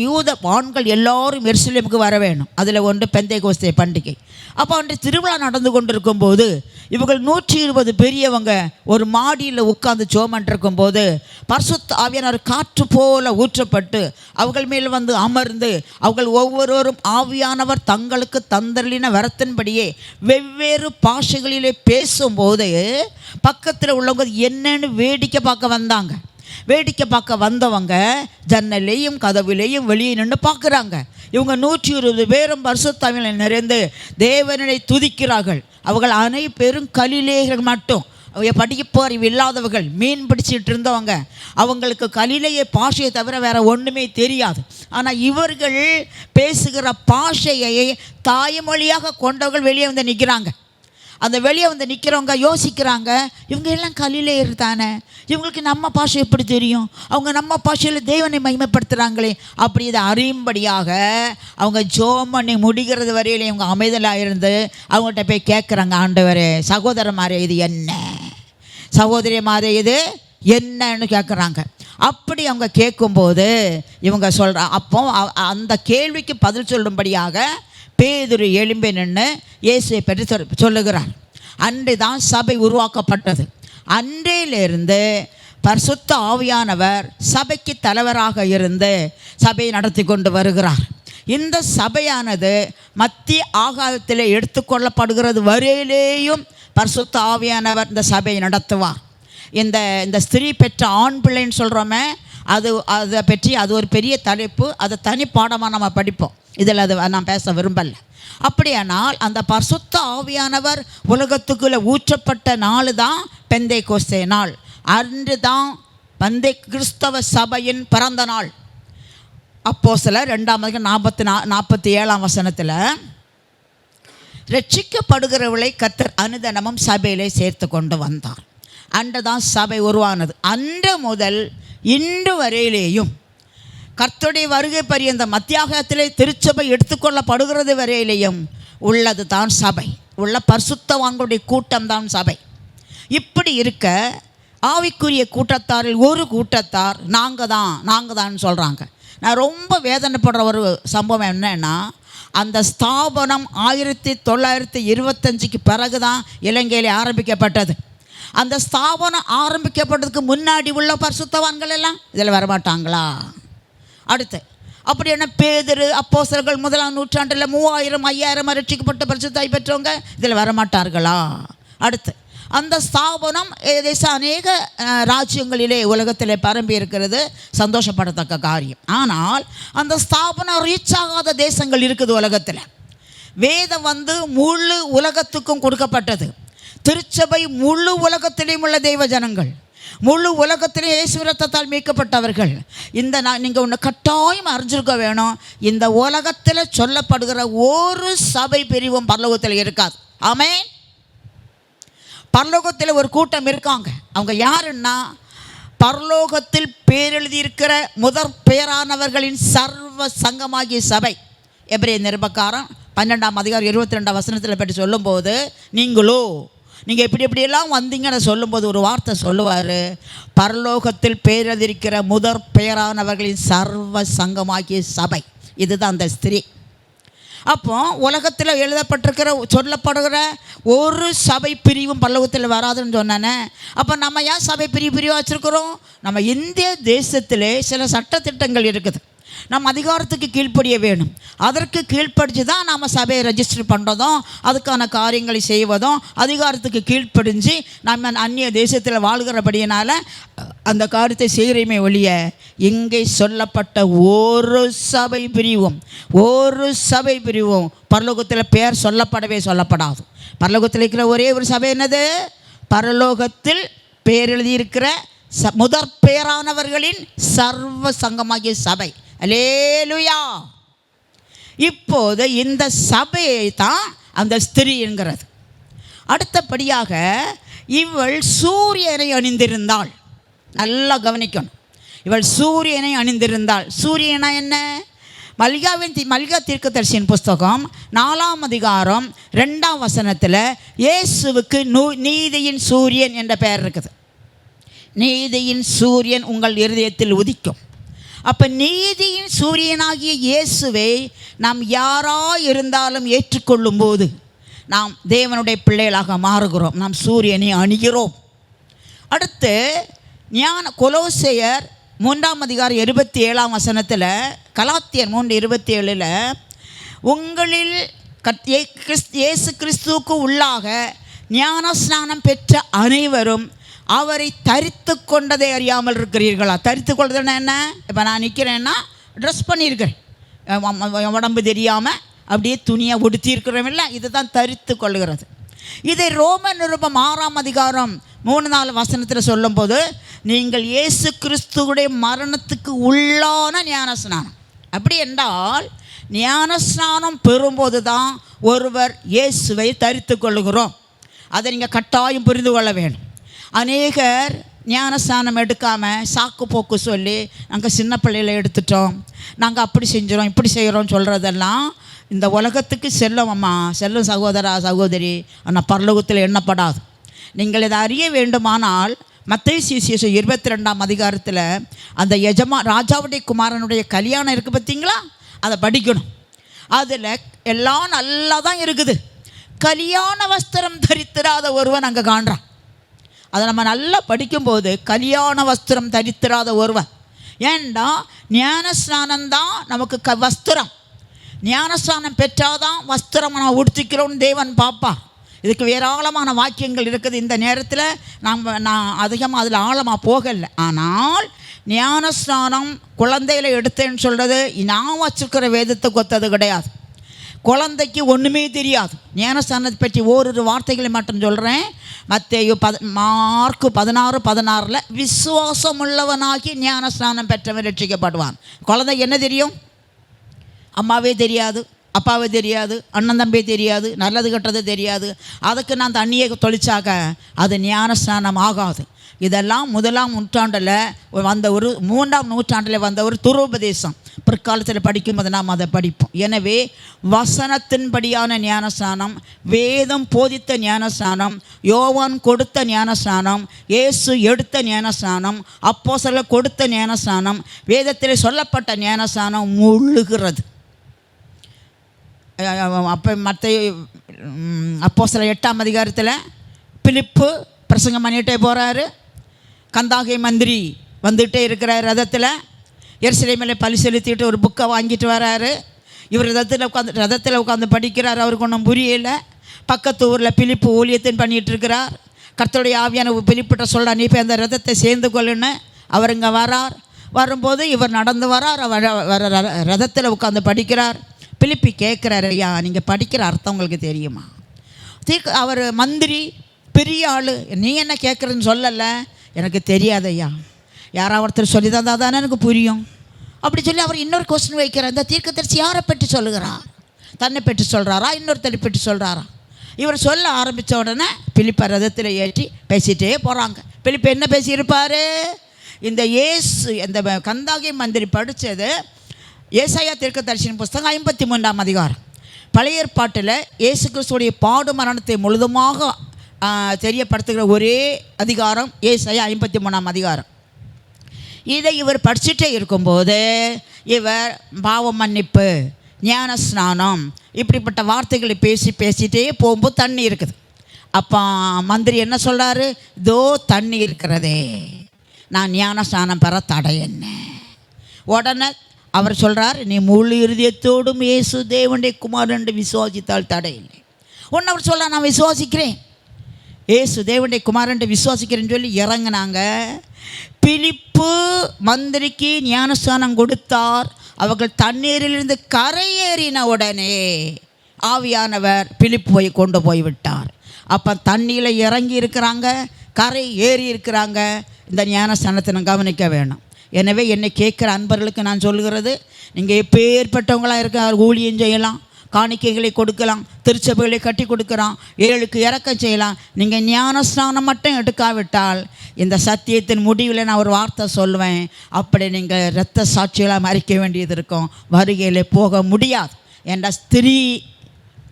யூத ஆண்கள் எல்லோரும் எருசலேமுக்கு வர வேணும். அதில் ஒன்று பெந்தேகோஸ்தே பண்டிகை. அப்போ அன்று திருவிழா நடந்து கொண்டிருக்கும் போது இவர்கள் 120 பெரியவங்க ஒரு மாடியில் உட்கார்ந்து ஜெபம் போது பரிசுத்த ஆவியானவர் காற்று போல ஊற்றப்பட்டு அவர்கள் மேல் வந்து அமர்ந்து அவர்கள் ஒவ்வொருவரும் ஆவியானவர் தங்களுக்கு தந்தளின வரத்தின்படியே வெவ்வேறு பாஷைகளிலே பேசும்போது பக்கத்தில் உள்ளவங்க என்னன்னு வேடிக்கை பார்க்க வந்தாங்க. வேடிக்கை பார்க்க வந்தவங்க ஜன்னலையும் கதவிலையும் வெளியே நின்று பார்க்குறாங்க. இவங்க 120 பேரும் பரிசுத்த ஆவியானவரில் நிறைந்து தேவனை துதிக்கிறார்கள். அவர்கள் அனைவரும் கலிலேயர்கள் மட்டும், படிப்பு அறிவு இல்லாதவர்கள், மீன் பிடிச்சிட்டு இருந்தவங்க, அவங்களுக்கு கலிலேய பாஷையை தவிர வேறு ஒன்றுமே தெரியாது. ஆனால் இவர்கள் பேசுகிற பாஷையை தாய்மொழியாக கொண்டவர்கள் வெளியே வந்து நிற்கிறாங்க. அந்த வெளியே வந்து நிற்கிறவங்க யோசிக்கிறாங்க, இவங்க எல்லாம் கலிலேயர் தானே, இவங்களுக்கு நம்ம பாஷை எப்படி தெரியும், அவங்க நம்ம பாஷையில் தேவனை மகிமைப்படுத்துகிறாங்களே அப்படி இதை அறியும்படியாக அவங்க ஜெபம் பண்ணி முடிகிறது வரையில இவங்க அமைதலாக இருந்து அவங்கள்ட்ட போய் கேட்குறாங்க, ஆண்டவரே, சகோதரமாரே இது என்ன, சகோதரிமாரே இது என்னன்னு கேட்குறாங்க. அப்படி அவங்க கேட்கும்போது இவங்க அப்போ அந்த கேள்விக்கு பதில் சொல்லும்படியாக பேதுரு எழும்பி நின்று இயேசுவை பற்றி சொல்லுகிறார். அன்று தான் சபை உருவாக்கப்பட்டது. அன்றையிலிருந்து பரிசுத்த ஆவியானவர் சபைக்கு தலைவராக இருந்து சபையை நடத்தி கொண்டு வருகிறார். இந்த சபையானது மத்திய ஆகாயத்தில் எடுத்துக்கொள்ளப்படுகிறது வரையிலேயும் பரிசுத்த ஆவியானவர் இந்த சபையை நடத்துவார். இந்த ஸ்திரீ பெற்ற ஆண் பிள்ளைன்னு சொல்கிறோமே, அதை பற்றி அது ஒரு பெரிய தலைப்பு. அதை தனி பாடமாக நம்ம படிப்போம். இதில் அது நான் பேச விரும்பலை. அப்படியானால் அந்த பரிசுத்த ஆவியானவர் உலகத்துக்குள்ளே ஊற்றப்பட்ட நாள் தான் பெந்தைக்கோஸ்தே நாள். அன்று தான் பெந்தை கிறிஸ்தவ சபையின் பிறந்த நாள். அப்போஸ்தலர் 2:47 ரட்சிக்கப்படுகிறவளை கர்த்தர் அனுதினமும் சபையிலே சேர்த்து கொண்டு வந்தார். அன்று தான் சபை உருவானது. அன்று முதல் இன்று வரையிலேயும் கர்த்தருடைய வருகை பரியந்த மத்தியாகத்திலே திருச்சபை எடுத்துக்கொள்ளப்படுகிறது வரையிலேயும் உள்ளது தான் சபை. உள்ள பரிசுத்தவான்களுடைய கூட்டம் தான் சபை. இப்படி இருக்க ஆவிக்குரிய கூட்டத்தாரில் ஒரு கூட்டத்தார் நாங்கள் தான் சொல்கிறாங்க. நான் ரொம்ப வேதனைப்படுற ஒரு சம்பவம் என்னன்னா, அந்த ஸ்தாபனம் 1925க்கு பிறகு தான் இலங்கையில் ஆரம்பிக்கப்பட்டது. அந்த ஸ்தாபனம் ஆரம்பிக்கப்பட்டதுக்கு முன்னாடி உள்ள பரிசுத்தவான்கள் எல்லாம் இதில் வரமாட்டாங்களா? அடுத்து அப்படி என்ன பேதுரு அப்போஸ்தலர்கள் 1ஆம் நூற்றாண்டில் 3000 5000 ரட்சிக்கப்பட்ட பரிசுத்தாய் பெற்றவங்க இதில் வரமாட்டார்களா? அடுத்து அந்த ஸ்தாபனம் ஏதேசம் அநேக ராஜ்யங்களிலே உலகத்திலே பரம்பி இருக்கிறது, சந்தோஷப்படத்தக்க காரியம். ஆனால் அந்த ஸ்தாபனம் ரீச் ஆகாத தேசங்கள் இருக்குது உலகத்தில். வேதம் முழு உலகத்துக்கும் கொடுக்கப்பட்டது. திருச்சபை முழு உலகத்திலேயும் உள்ள தெய்வ ஜனங்கள், முழு உலகத்திலே இயேசு இரத்தத்தால் மீட்கப்பட்டவர்கள். நீங்கள் ஒன்று கட்டாயம் அறிஞ்சிருக்க வேணும், இந்த உலகத்தில் சொல்லப்படுகிற ஒரு சபை பிரிவும் பரலோகத்தில் இருக்காது. ஆமென். பரலோகத்தில் ஒரு கூட்டம் இருக்காங்க. அவங்க யாருன்னா, பரலோகத்தில் பேரெழுதியிருக்கிற முதற் பெயரானவர்களின் சர்வ சங்கமாகிய சபை. எபிரேயர் நிருபக்காரன் 12:22 பற்றி சொல்லும்போது, நீங்கள் எப்படியெல்லாம் வந்தீங்கன்னு சொல்லும்போது ஒரு வார்த்தை சொல்லுவார், பரலோகத்தில் பேரெழுதியிருக்கிற முதற் பெயரானவர்களின் சர்வ சங்கமாகிய சபை. இதுதான் அந்த ஸ்திரீ. அப்போ உலகத்தில் எழுதப்பட்டிருக்கிற சொல்லப்படுகிற ஒரு சபை பிரிவும் பரலோகத்தில் வராதுன்னு சொன்னானே. அப்போ நம்ம ஏன் சபை பிரிவாக வச்சுருக்கிறோம்? நம்ம இந்திய தேசத்திலே சில சட்டத்திட்டங்கள் இருக்குது. நம்ம அதிகாரத்துக்கு கீழ்ப்படிய வேணும். அதற்கு கீழ்ப்படிச்சு தான் நாம் சபையை ரெஜிஸ்டர் பண்ணுறதும் அதுக்கான காரியங்களை செய்வதும் அதிகாரத்துக்கு கீழ்ப்படிஞ்சு நம்ம அந்நிய தேசத்தில் வாழ்கிறபடியினால் அந்த காரியத்தை செய்கிறமே ஒழிய இங்கே சொல்லப்பட்ட ஒரு சபை பிரிவும் பரலோகத்தில் பேர் சொல்லப்படாது. பரலோகத்தில் இருக்கிற ஒரே ஒரு சபை என்னது? பரலோகத்தில் பேர் எழுதியிருக்கிற முதற் பெயரானவர்களின் சர்வ சங்கமாகிய சபை. அல்லேலூயா. இப்போது இந்த சபையை தான் அந்த ஸ்திரீ என்கிறது. அடுத்தபடியாக இவள் சூரியனை அணிந்திருந்தாள். நல்லா கவனிக்கணும். இவள் சூரியனை அணிந்திருந்தாள். சூரியனா என்ன? மல்கியா தீர்க்கதரிசியின் புஸ்தகம் 4ஆம் அதிகாரம் 2ஆம் வசனத்தில் இயேசுவுக்கு நீதியின் சூரியன் என்ற பெயர் இருக்குது. நீதியின் சூரியன் உங்கள் இருதயத்தில் உதிக்கும். அப்போ நீதியின் சூரியனாகிய இயேசுவை நாம் யாராக இருந்தாலும் ஏற்றுக்கொள்ளும் போது நாம் தேவனுடைய பிள்ளைகளாக மாறுகிறோம். நாம் சூரியனை அணிகிறோம். அடுத்து கொலோசையர் 3ஆம் அதிகாரம் 27ஆம் வசனத்தில், கலாத்தியர் 3:27 உங்களில் இயேசு கிறிஸ்துவுக்கு உள்ளாக ஞான ஸ்நானம் பெற்ற அனைவரும் அவரை தரித்து கொண்டதை அறியாமல் இருக்கிறீர்களா? தரித்து கொள்றதுன்னா என்ன? இப்போ நான் நிற்கிறேன்னா ட்ரெஸ் பண்ணியிருக்கிறேன், உடம்பு தெரியாமல் அப்படியே துணியை உடுத்தியிருக்கிறோமில்ல, இதுதான் தரித்து கொள்கிறது. இதை ரோமன் நிருபம் 6ஆம் அதிகாரம் 3-4 வசனத்தில் சொல்லும்போது, நீங்கள் இயேசு கிறிஸ்துவுடைய மரணத்துக்கு உள்ளான ஞானஸ்நானம். அப்படி என்றால் ஞானஸ்நானம் பெறும்போது தான் ஒருவர் இயேசுவை தரித்து கொள்ளுகிறோம். அதை நீங்கள் கட்டாயம் புரிந்து கொள்ள வேண்டும். அநேகர் ஞானஸ்நானம் எடுக்காமல் சாக்கு போக்கு சொல்லி நாங்கள் சின்ன பிள்ளைகளை எடுத்துட்டோம், நாங்கள் அப்படி செஞ்சிடறோம் இப்படி செய்கிறோம் சொல்கிறதெல்லாம் இந்த உலகத்துக்கு செல்லும். அம்மா செல்லும் சகோதரா சகோதரி, ஆனால் பரலோகத்தில் எண்ணப்படாது. நீங்கள் இதை அறிய வேண்டுமானால் மத்தேயு சுவிசேஷம் 22ஆம் அதிகாரத்தில் அந்த ராஜாவுடைய குமாரனுடைய கல்யாணம் இருக்குது பார்த்தீங்களா, அதை படிக்கணும். அதில் எல்லாம் நல்லா தான் இருக்குது. கல்யாண வஸ்திரம் தரித்திராத ஒருவன் அங்கே காண்றான். அதை நம்ம நல்லா படிக்கும்போது கல்யாண வஸ்திரம் தரித்திராத ஒருவன், ஏண்டா ஞானஸ்நானந்தான் நமக்கு வஸ்திரம். ஞானஸ்நானம் பெற்றாதான் வஸ்திரம் நம்ம உடுத்திக்கிறோன்னு தேவன் பாப்பா. இதுக்கு ஏராளமான வாக்கியங்கள் இருக்குது. இந்த நேரத்தில் நான் அதிகமாக அதில் ஆழமாக போகலை. ஆனால் ஞானஸ்நானம் குழந்தையில் எடுத்தேன்னு சொல்கிறது நான் வச்சுருக்கிற வேதத்தை கொத்தது கிடையாது. குழந்தைக்கு ஒன்றுமே தெரியாது. ஞானஸ்நானத்தை பற்றி ஓரிரு வார்த்தைகளை மட்டும் சொல்கிறேன். மத்தேயு மார்க்கு 16:16 விசுவாசம் உள்ளவனாகி ஞானஸ்நானம் பெற்றவன் ரட்சிக்கப்படுவான். குழந்தைக்கு என்ன தெரியும்? அம்மாவே தெரியாது, அப்பாவே தெரியாது, அண்ணன் தம்பி தெரியாது, நல்லது கெட்டது தெரியாது. அதுக்கு நான் தண்ணியை தொளிச்சாக்க அது ஞானஸ்நானம் ஆகாது. இதெல்லாம் 1ஆம் நூற்றாண்டில் வந்த ஒரு 3ஆம் நூற்றாண்டில் வந்த ஒரு துரோபதேசம். பிற்காலத்தில் படிக்கும்போது நாம் அதை படிப்போம். எனவே வசனத்தின்படியான ஞானஸ்நானம், வேதம் போதித்த ஞானஸ்நானம், யோவான் கொடுத்த ஞானஸ்நானம், இயேசு எடுத்த ஞானஸ்நானம், அப்போஸ்தலர் கொடுத்த ஞானஸ்நானம், வேதத்தில் சொல்லப்பட்ட ஞானஸ்நானம் முழுகிறது. அப்போ அப்போஸ்தலர் 8ஆம் அதிகாரத்தில் பிலிப்பு பிரசங்கம் பண்ணிகிட்டே போகிறாரு. கந்தாகை மந்திரி வந்துகிட்டே இருக்கிறார் ரதத்தில். எருசலேமில் பலி செலுத்திட்டு ஒரு புக்கை வாங்கிட்டு வராரு. இவர் ரதத்தில் உட்காந்து படிக்கிறார். அவருக்கு ஒன்றும் புரியலை. பக்கத்து ஊரில் பிலிப்பு ஊழியத்தின் பண்ணிகிட்டு இருக்கிறார். கர்த்தருடைய ஆவியான பிலிப்பிட்ட சொல்கிறார், நீ இப்போ அந்த ரதத்தை சேர்ந்து கொள்ளுன்னு. அவர் இங்கே வரார். வரும்போது இவர் நடந்து வரார். அவர் ரதத்தில் உட்காந்து படிக்கிறார். பிலிப்பி கேட்குறாரு, ஐயா நீங்கள் படிக்கிற அர்த்தம் உங்களுக்கு தெரியுமா? அவர் மந்திரி பெரிய ஆள், நீ என்ன கேட்குறன்னு சொல்லலை. எனக்கு தெரியாது ஐயா, யாராவது ஒருத்தர் சொல்லி தந்தால் தானே எனக்கு புரியும் அப்படி சொல்லி அவர் இன்னொரு கொஸ்டின் வைக்கிறார். இந்த தீர்க்கதரிசி யாரை பற்றி சொல்லுகிறார்? தன்னை பற்றி சொல்கிறாரா, இன்னொருத்தரை பற்றி சொல்கிறாரா? இவர் சொல்ல ஆரம்பித்த உடனே பிலிப்பை ரதத்தில் ஏற்றி பேசிகிட்டே போகிறாங்க. பிலிப்பு என்ன பேசியிருப்பார்? இந்த இந்த கந்தாகை மந்திரி படித்தது ஏசாயா தீர்க்கதரிசியின் புஸ்தகம் 53ஆம் அதிகாரம். பழைய ஏற்பாட்டில் இயேசு கிறிஸ்துவுடைய பாடு மரணத்தை முழுதுமாக தெரியப்படுத்துகிற ஒரே அதிகாரம் ஏசாயா 53ஆம் அதிகாரம். இதை இவர் படிச்சுட்டே இருக்கும்போது இவர் பாவ மன்னிப்பு, ஞானஸ்நானம் இப்படிப்பட்ட வார்த்தைகளை பேசிகிட்டே போகும்போது தண்ணி இருக்குது. அப்போ மந்திரி என்ன சொல்கிறாரு? இதோ தண்ணி இருக்கிறதே, நான் ஞானஸ்நானம் பெற தடை என்ன? உடனே அவர் சொல்கிறார், நீ முழு இருதயத்தோடும் இயேசு தேவனுடைய குமாரன் என்று விசுவாசித்தால் தடை இல்லை. ஒன்று அவர் சொல்ல, நான் விசுவாசிக்கிறேன், இயேசு தேவனுடைய குமாரன் விசுவாசிக்கிறேன்னு சொல்லி இறங்கினாங்க. பிலிப்பு மந்திரிக்கு ஞானஸ்நானம் கொடுத்தார். அவர்கள் தண்ணீரிலிருந்து கரையேறின உடனே ஆவியானவர் பிலிப்புவை கொண்டு போய் விட்டார். அப்போ தண்ணியில் இறங்கி இருக்கிறாங்க, கரை ஏறி இருக்கிறாங்க. இந்த ஞானஸ்நானத்தை நான் கவனிக்க வேணும். எனவே என்னை கேட்குற அன்பர்களுக்கு நான் சொல்கிறது, நீங்கள் எப்பேற்பட்டவங்களாக இருக்க ஊழியம் செய்யலாம், காணிக்கைகளை கொடுக்கலாம், திருச்சபைகளை கட்டி கொடுக்கலாம், ஏழுக்கு இறக்கம் செய்யலாம். நீங்கள் ஞானஸ்நானம் மட்டும் எடுக்காவிட்டால் இந்த சத்தியத்தின் முடிவில் நான் ஒரு வார்த்தை சொல்லுவேன், அப்படி நீங்கள் இரத்த சாட்சிகளாக மறிக்க வேண்டியது இருக்கும், வருகையில் போக முடியாது. என்ற ஸ்திரீ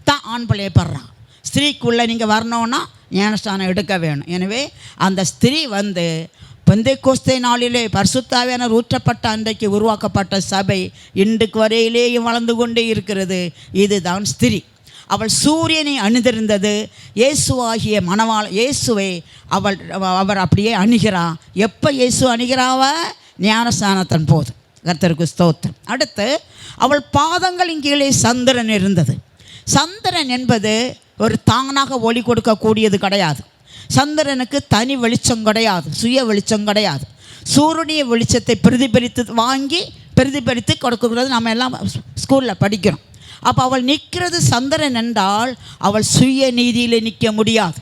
தான் ஆண் பிள்ளையப்படுறான். ஸ்திரீக்குள்ளே நீங்கள் வரணுன்னா ஞானஸ்நானம் எடுக்க வேணும். எனவே அந்த ஸ்திரீ பெந்தேகோஸ்தே நாளிலே பரிசுத்த ஆவியானவர் ஊற்றப்பட்ட அன்றைக்கு உருவாக்கப்பட்ட சபை இன்றைக்கு வரையிலேயும் வளர்ந்து கொண்டே இருக்கிறது. இதுதான் ஸ்திரீ. அவள் சூரியனை அணிந்திருந்தது. இயேசுவாகிய இயேசுவை அவர் அப்படியே அணுகிறா. எப்போ இயேசு அணுகிறாவ? ஞானஸ்நானத்தின் போது. கர்த்தருக்கு ஸ்தோத்திரம். அடுத்து அவள் பாதங்களின் கீழே சந்திரன் இருந்தது. சந்திரன் என்பது ஒரு தானாக ஒளி கொடுக்கக்கூடியது கிடையாது. சந்திரனுக்கு தனி வெளிச்சம் கிடையாது, சுய வெளிச்சம் கிடையாது. சூரியனுடைய வெளிச்சத்தை பிரதிபலித்து கொடுக்கிறது நம்ம எல்லாம் ஸ்கூலில் படிக்கிறோம். அப்போ அவள் நிற்கிறது சந்திரன் என்றால் அவள் சுய நீதியில் நிற்க முடியாது.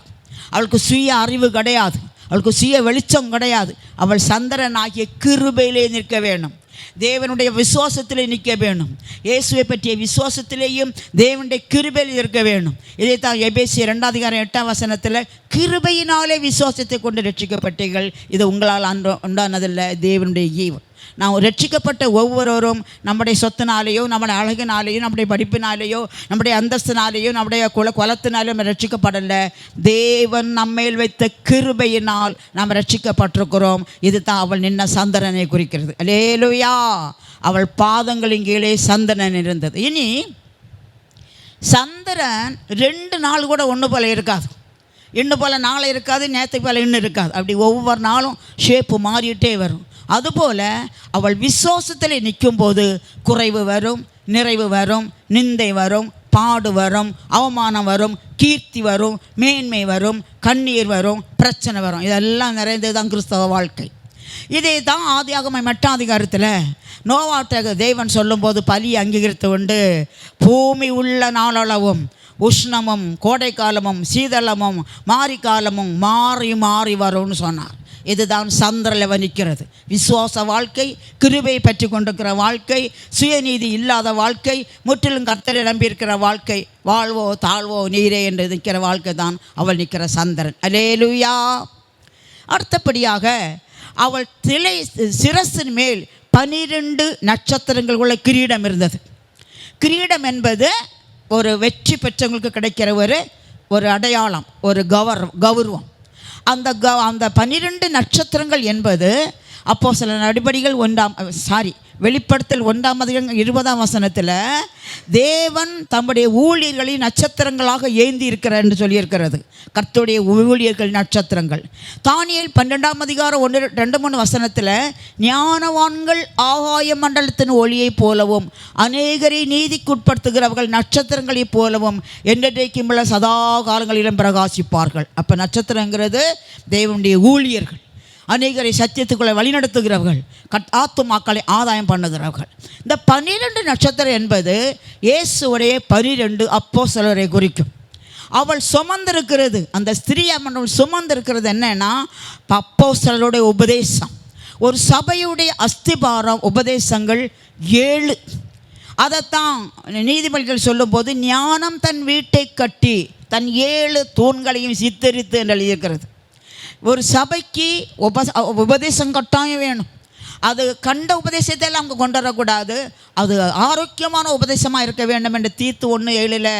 அவளுக்கு சுய அறிவு கிடையாது, அவளுக்கு சுய வெளிச்சம் கிடையாது. அவள் சந்திரன் ஆகிய கிருபையிலே நிற்க வேணும், தேவனுடைய விசுவாசத்திலே நிற்க வேணும். இயேசுவை பற்றிய விசுவாசத்திலேயும் தேவனுடைய கிருபையில் இருக்க வேணும். இதைத்தான் எபேசியர் 2:8 கிருபையினாலே விசுவாசத்தை கொண்டு ரட்சிக்கப்பட்டீர்கள், இது உங்களால் உண்டானதில்லை, தேவனுடைய ஈவன். நாம் ரட்சிக்கப்பட்ட ஒவ்வொருவரும் நம்முடைய சொத்தினாலேயோ, நம்முடைய அழகினாலேயோ, நம்முடைய படிப்பினாலேயோ, நம்முடைய அந்தஸ்தினாலேயோ, நம்முடைய குலத்தினாலேயோ நம்ம ரட்சிக்கப்படலை. தேவன் நம்மேல் வைத்த கிருபையினால் நாம் ரட்சிக்கப்பட்டிருக்கிறோம். இது தான் அவள் நின்ன சந்திரனை குறிக்கிறது. அல்லேலூயா. அவள் பாதங்களின் கீழே சந்திரன் இருந்தது. இனி சந்திரன் 2 நாள் கூட ஒன்று போல் இருக்காது. இன்னும் போல் நாளை இருக்காது, நேற்றுக்கு போல் இன்னும் இருக்காது. அப்படி ஒவ்வொரு நாளும் ஷேப்பு மாறிட்டே வரும். அதுபோல் அவள் விசுவாசத்தில் நிற்கும்போது குறைவு வரும், நிறைவு வரும், நிந்தை வரும், பாடு வரும், அவமானம் வரும், கீர்த்தி வரும், மேன்மை வரும், கண்ணீர் வரும், பிரச்சனை வரும். இதெல்லாம் நிறைந்தது தான் கிறிஸ்தவ வாழ்க்கை. இதே தான் ஆதியாகமம் 8ஆம் அதிகாரத்தில் நோவாட்ட தேவன் சொல்லும்போது பலி அங்கீகரித்து கொண்டு பூமி உள்ள நாளளவும் உஷ்ணமும் கோடைக்காலமும் சீதளமும் மாரிக்காலமும் மாறி மாறி வரும்னு சொன்னார். இதுதான் சந்திரனில் நிற்கிறது. விசுவாச வாழ்க்கை, கிருபை பற்றி கொண்டிருக்கிற வாழ்க்கை, சுயநீதி இல்லாத வாழ்க்கை, முற்றிலும் கர்த்தரை நம்பியிருக்கிற வாழ்க்கை, வாழ்வோ தாழ்வோ நீரே என்று நிற்கிற வாழ்க்கை தான் அவள் நிற்கிற சந்திரன். அல்லேலூயா. அடுத்தபடியாக அவள் சிரசின் மேல் 12 நட்சத்திரங்கள் உள்ள கிரீடம் இருந்தது. கிரீடம் என்பது ஒரு வெற்றி பெற்றவங்களுக்கு கிடைக்கிற ஒரு அடையாளம், ஒரு கௌரவம். அந்த 12 நட்சத்திரங்கள் என்பது அப்போஸ்தலர் நடபடிகள் வெளிப்படுத்தல் 1ஆம் அதிகாரம் 20ஆம் வசனத்தில் தேவன் தம்முடைய ஊழியர்களை நட்சத்திரங்களாக ஏந்தி இருக்கிறார் என்று சொல்லியிருக்கிறது. கர்த்தருடைய ஊழியர்கள் நட்சத்திரங்கள். தானியேல் 12ஆம் அதிகாரம் 1-2-3 வசனத்தில் ஞானவான்கள் ஆகாய மண்டலத்தின் ஒளியைப் போலவும் அநேகரை நீதிக்குட்படுத்துகிறவர்கள் நட்சத்திரங்களைப் போலவும் என்றைக்கும் உள்ள சதா காலங்களிலும் பிரகாசிப்பார்கள். அப்போ நட்சத்திரங்கிறது தேவனுடைய ஊழியர்கள், அநேகரை சத்தியத்துக்குள்ளே வழிநடத்துகிறவர்கள், ஆத்துமாக்களை ஆதாயம் பண்ணுகிறவர்கள். இந்த 12 நட்சத்திரம் என்பது இயேசுவுடைய 12 அப்போஸ்தலரை குறிக்கும். அவள் சுமந்திருக்கிறது, அந்த ஸ்திரீ அவள் சுமந்திருக்கிறது என்னன்னா அப்போஸ்தலருடைய உபதேசம். ஒரு சபையுடைய அஸ்திபாரம் உபதேசங்கள் 7. அதைத்தான் நீதிபதிகள் சொல்லும்போது ஞானம் தன் வீட்டை கட்டி தன் 7 தூண்களையும் சித்தரித்து என்று எழுதியிருக்கிறது. ஒரு சபைக்கு உபதேசம் கட்டாயம் வேணும். அது கண்ட உபதேசத்தை எல்லாம் அங்கே கொண்டு வரக்கூடாது. அது ஆரோக்கியமான உபதேசமாக இருக்க வேண்டும் என்று தீத்து 1:7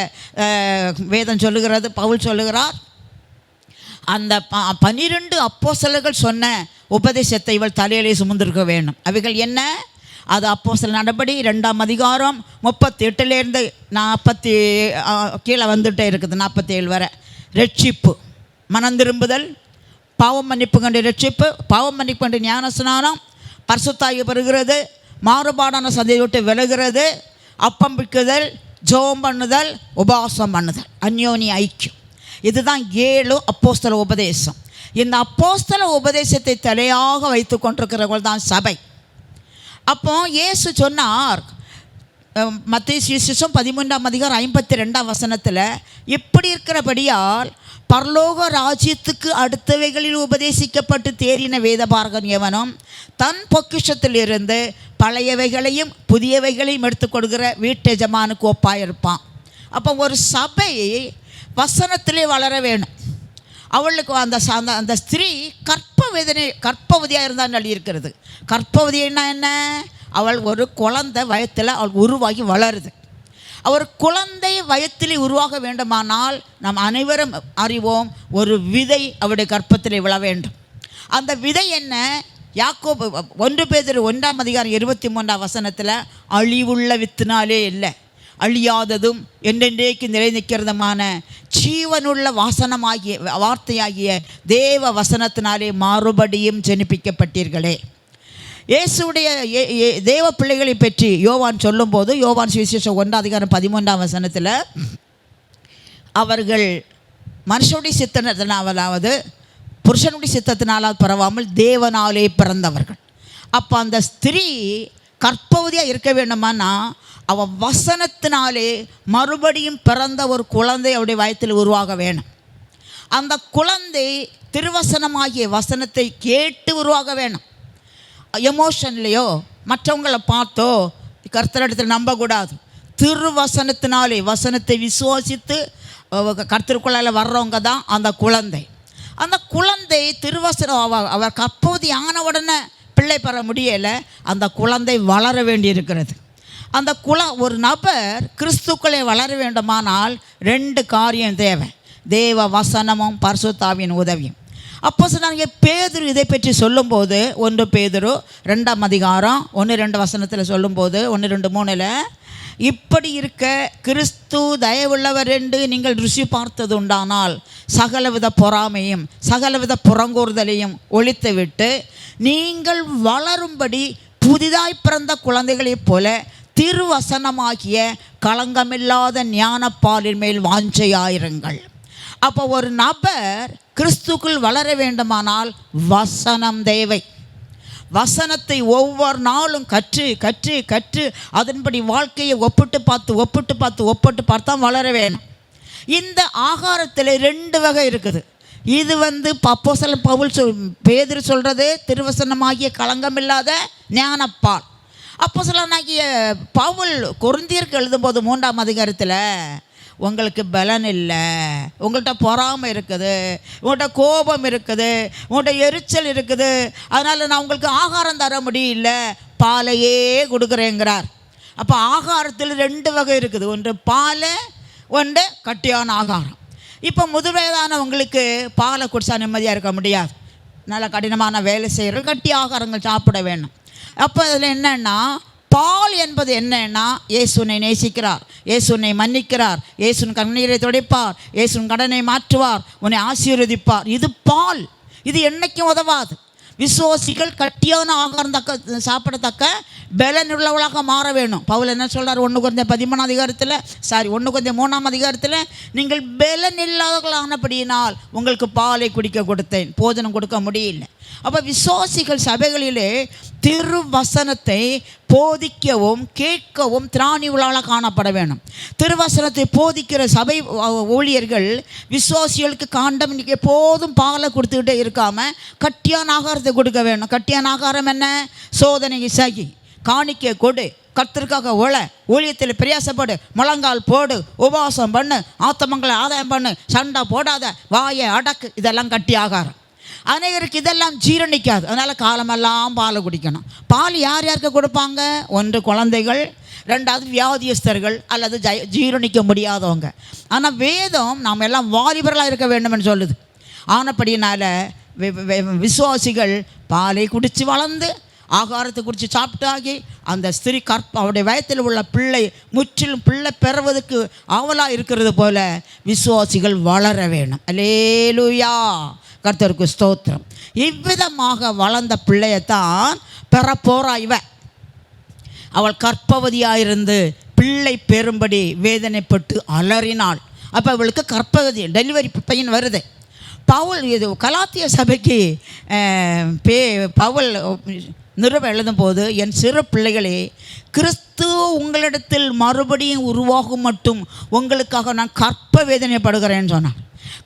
வேதம் சொல்லுகிறது, பவுல் சொல்லுகிறார். அந்த 12 அப்போஸ்தலர்கள் சொன்ன உபதேசத்தை இவள் தலையிலே சுமந்திருக்க வேண்டும். அவைகள் என்ன? அது அப்போஸ்தலர் நடபடி 2ஆம் அதிகாரம் 38 40 கீழே வந்துகிட்டே இருக்குது, 47 வரை. ரட்சிப்பு, மனம் திரும்புதல், பாவம் மன்னிப்பு கண்டு ரட்சிப்பு, பாவம் மன்னிப்பு கண்டு ஞானஸ்நானம், பரிசுத்தாகி பெறுகிறது, மாறுபாடான சதையை விட்டு விலகிறது, அப்பம் பிக்குதல், ஜெபம் பண்ணுதல், உபவாசம் பண்ணுதல், அந்யோன்ய ஐக்கியம். இதுதான் 7 அப்போஸ்தல உபதேசம். இந்த அப்போஸ்தல உபதேசத்தை தலையாக வைத்து கொண்டிருக்கிறவர்கள் தான் சபை. அப்போ இயேசு சொன்னார் மத்தேயு சுவிசேஷம் 13ஆம் அதிகாரம் 52ஆம் வசனத்தில், இப்படி இருக்கிறபடியால் பரலோக ராஜ்யத்துக்கு அடுத்தவைகளில் உபதேசிக்கப்பட்டு தேறின வேதபாரகன் எவனும் தன் பொக்கிஷத்திலிருந்து பழையவைகளையும் புதியவைகளையும் எடுத்துக்கொடுக்கிற வீட்டெஜமானுக்கு ஒப்பாயிருப்பான். அப்போ ஒரு சபை வசனத்திலே வளர வேணும். அவளுக்கு அந்த ஸ்திரீ கற்பவதியாக இருந்தால் எழுதியிருக்கிறது. கற்பவதினா என்ன? அவள் ஒரு குழந்தை வயத்தில் அவள் உருவாகி வளருது. அவர் குழந்தை வயத்தில் உருவாக வேண்டுமானால் நாம் அனைவரும் அறிவோம், ஒரு விதை அவருடைய கற்பத்திலே விழ வேண்டும். அந்த விதை என்ன? யாக்கோபு 1 பேதுரு 1ஆம் அதிகாரம் 23ஆம் வசனத்தில் அழிவுள்ள வித்தினாலே இல்லை, அழியாததும் என்றென்றைக்கு நிலை நிற்கிறதுமான ஜீவனுள்ள வார்த்தையாகிய தேவ வசனத்தினாலே மறுபடியும் ஜெனிப்பிக்கப்பட்டீர்களே. இயேசுடைய தேவ பிள்ளைகளை பற்றி யோவான் சொல்லும்போது, யோவான் சுவிசேஷம் 1ஆம் அதிகாரம் 13ஆம் வசனத்தில் அவர்கள் மனுஷனுடைய சித்தத்தினாலாவது புருஷனுடைய சித்தத்தினாலாவது பரவாமல் தேவனாலே பிறந்தவர்கள். அப்போ அந்த ஸ்திரீ கற்பவதியாக இருக்க வேண்டுமானா அவள் வசனத்தினாலே மறுபடியும் பிறந்த ஒரு குழந்தை அவருடைய வயத்தில் உருவாக வேணும். அந்த குழந்தை திருவசனமாகிய வசனத்தை கேட்டு உருவாக வேணும். எமோஷன்லேயோ மற்றவங்களை பார்த்தோ கர்த்தரிடத்தில் நம்பக்கூடாது. திருவசனத்தினாலே வசனத்தை விசுவாசித்து கர்த்தருக்குள்ளால் வர்றவங்க தான் அந்த குழந்தை. அந்த குழந்தை திருவசனம் அவர் கற்பவதி ஆன உடனே பிள்ளை பெற முடியலை, அந்த குழந்தை வளர வேண்டியிருக்கிறது. அந்த ஒரு நபர் கிறிஸ்துக்களை வளர வேண்டுமானால் 2 காரியம் தேவை: தேவ வசனமும் பரிசுத்தாவியின் உதவியும். அப்போஸ்தலனாகிய பேதுரு இதை பற்றி சொல்லும்போது 1 பேதுரு 2ஆம் அதிகாரம் 1-2 வசனத்தில் சொல்லும்போது 1-2-3 இப்படி இருக்க கிறிஸ்து தயவுள்ளவர் என்று நீங்கள் ருசி பார்த்தது உண்டானால் சகலவித பொறாமையும் சகலவித புறங்கூறுதலையும் ஒழித்துவிட்டு நீங்கள் வளரும்படி புதிதாய் பிறந்த குழந்தைகளைப் போல திருவசனமாகிய களங்கமில்லாத ஞானப்பாலின் மேல் வாஞ்சையாயிருங்கள். அப்போ ஒரு நபர் கிறிஸ்துக்குள் வளர வேண்டுமானால் வசனம் தேவை. வசனத்தை ஒவ்வொரு நாளும் கற்று கற்று கற்று அதன்படி வாழ்க்கையை ஒப்பிட்டு பார்த்தா வளர வேணும். இந்த ஆகாரத்தில் 2 வகை இருக்குது. இது அப்போஸ்தலன் பவுல் பேதுரு சொல்கிறது திருவசனமாகிய களங்கமில்லாத ஞானப்பால். அப்போஸ்தலனாகிய பவுல் கொரிந்தியருக்கு எழுதும்போது 3ஆம் அதிகாரத்தில் உங்களுக்கு பலன் இல்லை, உங்கள்கிட்ட பொறாமை இருக்குது, உங்கள்கிட்ட கோபம் இருக்குது, உங்கள்கிட்ட எரிச்சல் இருக்குது, அதனால் நான் உங்களுக்கு ஆகாரம் தர முடியல, பாலையே கொடுக்குறேங்கிறார். அப்போ ஆகாரத்தில் 2 வகை இருக்குது. ஒன்று பால், ஒன்று கட்டியான ஆகாரம். இப்போ முதுவயதானவங்களுக்கு பாலை குடித்தா நிம்மதியாக இருக்க முடியாது. நல்ல கடினமான வேலை செய்கிறவர்கள் கட்டி ஆகாரங்கள் சாப்பிட வேணும். அப்போ அதில் என்னென்னா பால் என்பது என்னன்னா இயேசு உன்னை நேசிக்கிறார், இயேசு உன்னை மன்னிக்கிறார், இயேசுவின் கண்ணீரை துடைப்பார், இயேசுவின் கடனை மாற்றுவார், உன்னை ஆசீர்வதிப்பார். இது பால். இது என்னைக்கும் உதவாது. விசுவாசிகள் கட்டியான ஆகாரம் சாப்பிடத்தக்க பலனுள்ளவளாக மாற வேணும். பவுல் என்ன சொல்கிறார் 1 Corinthians 13ஆம் அதிகாரத்தில் 1 Corinthians 3ஆம் அதிகாரத்தில் நீங்கள் பலன் இல்லாதவர்களானபடியினால் உங்களுக்கு பாலை குடிக்க கொடுத்தேன், போஜனம் கொடுக்க முடியல. அப்போ விசுவாசிகள் சபைகளிலே திருவசனத்தை போதிக்கவும் கேட்கவும் திராணி உள்ளாளாக காணப்பட வேணும். திருவசனத்தை போதிக்கிற சபை ஊழியர்கள் விசுவாசிகளுக்கு காண்டம் எப்போதும் பாலை கொடுத்துக்கிட்டே இருக்காமல் கட்டியான ஆகாரத்தை கொடுக்க வேணும். கட்டியான ஆகாரம் என்ன? சோதனைக்கு சகி, காணிக்கை கொடு, கர்த்தருக்காக ஊழியத்தில் பிரயாசப்படு, முழங்கால் போடு, உபவாசம் பண்ணு, ஆத்தமங்களை ஆதாயம் பண்ணு, சண்டை போடாத, வாயை அடக்கு. இதெல்லாம் கட்டி ஆகாரம். அநேகருக்கு இதெல்லாம் ஜீரணிக்காது. அதனால் காலமெல்லாம் பாலை குடிக்கணும். பால் யார் யாருக்கு கொடுப்பாங்க? 1 குழந்தைகள், 2வது வியாதியஸ்தர்கள் அல்லது ஜீரணிக்க முடியாதவங்க. ஆனால் வேதம் நாம் எல்லாம் வாலிபர்களாக இருக்க வேண்டும்னு சொல்லுது. ஆனப்படினால விசுவாசிகள் பாலை குடித்து வளர்ந்து ஆகாரத்தை குடித்து சாப்பிட்டாகி அந்த ஸ்திரீ அவருடைய வயத்தில் உள்ள பிள்ளை முற்றிலும் பிள்ளை பெறுவதற்கு ஆவலாக இருக்கிறது போல விசுவாசிகள் வளர வேணும். அல்லேலூயா, கர்த்தருக்கு ஸ்தோத்திரம். இவ்விதமாக வளர்ந்த பிள்ளையத்தான் பெறப்போறா இவ. அவள் கர்ப்பவதியாயிருந்து பிள்ளை பெறும்படி வேதனைப்பட்டு அலறினாள். அப்போ அவளுக்கு கர்ப்பவதி டெலிவரி பையன் வருது. பவுல் இது கலாத்திய சபைக்கு பவுல் நிருபம் எழுதும் போது, என் சிறு பிள்ளைகளே, கிறிஸ்து உங்களிடத்தில் மறுபடியும் உருவாகும் மட்டும் உங்களுக்காக நான் கற்ப வேதனைப்படுகிறேன்னு சொன்னார்.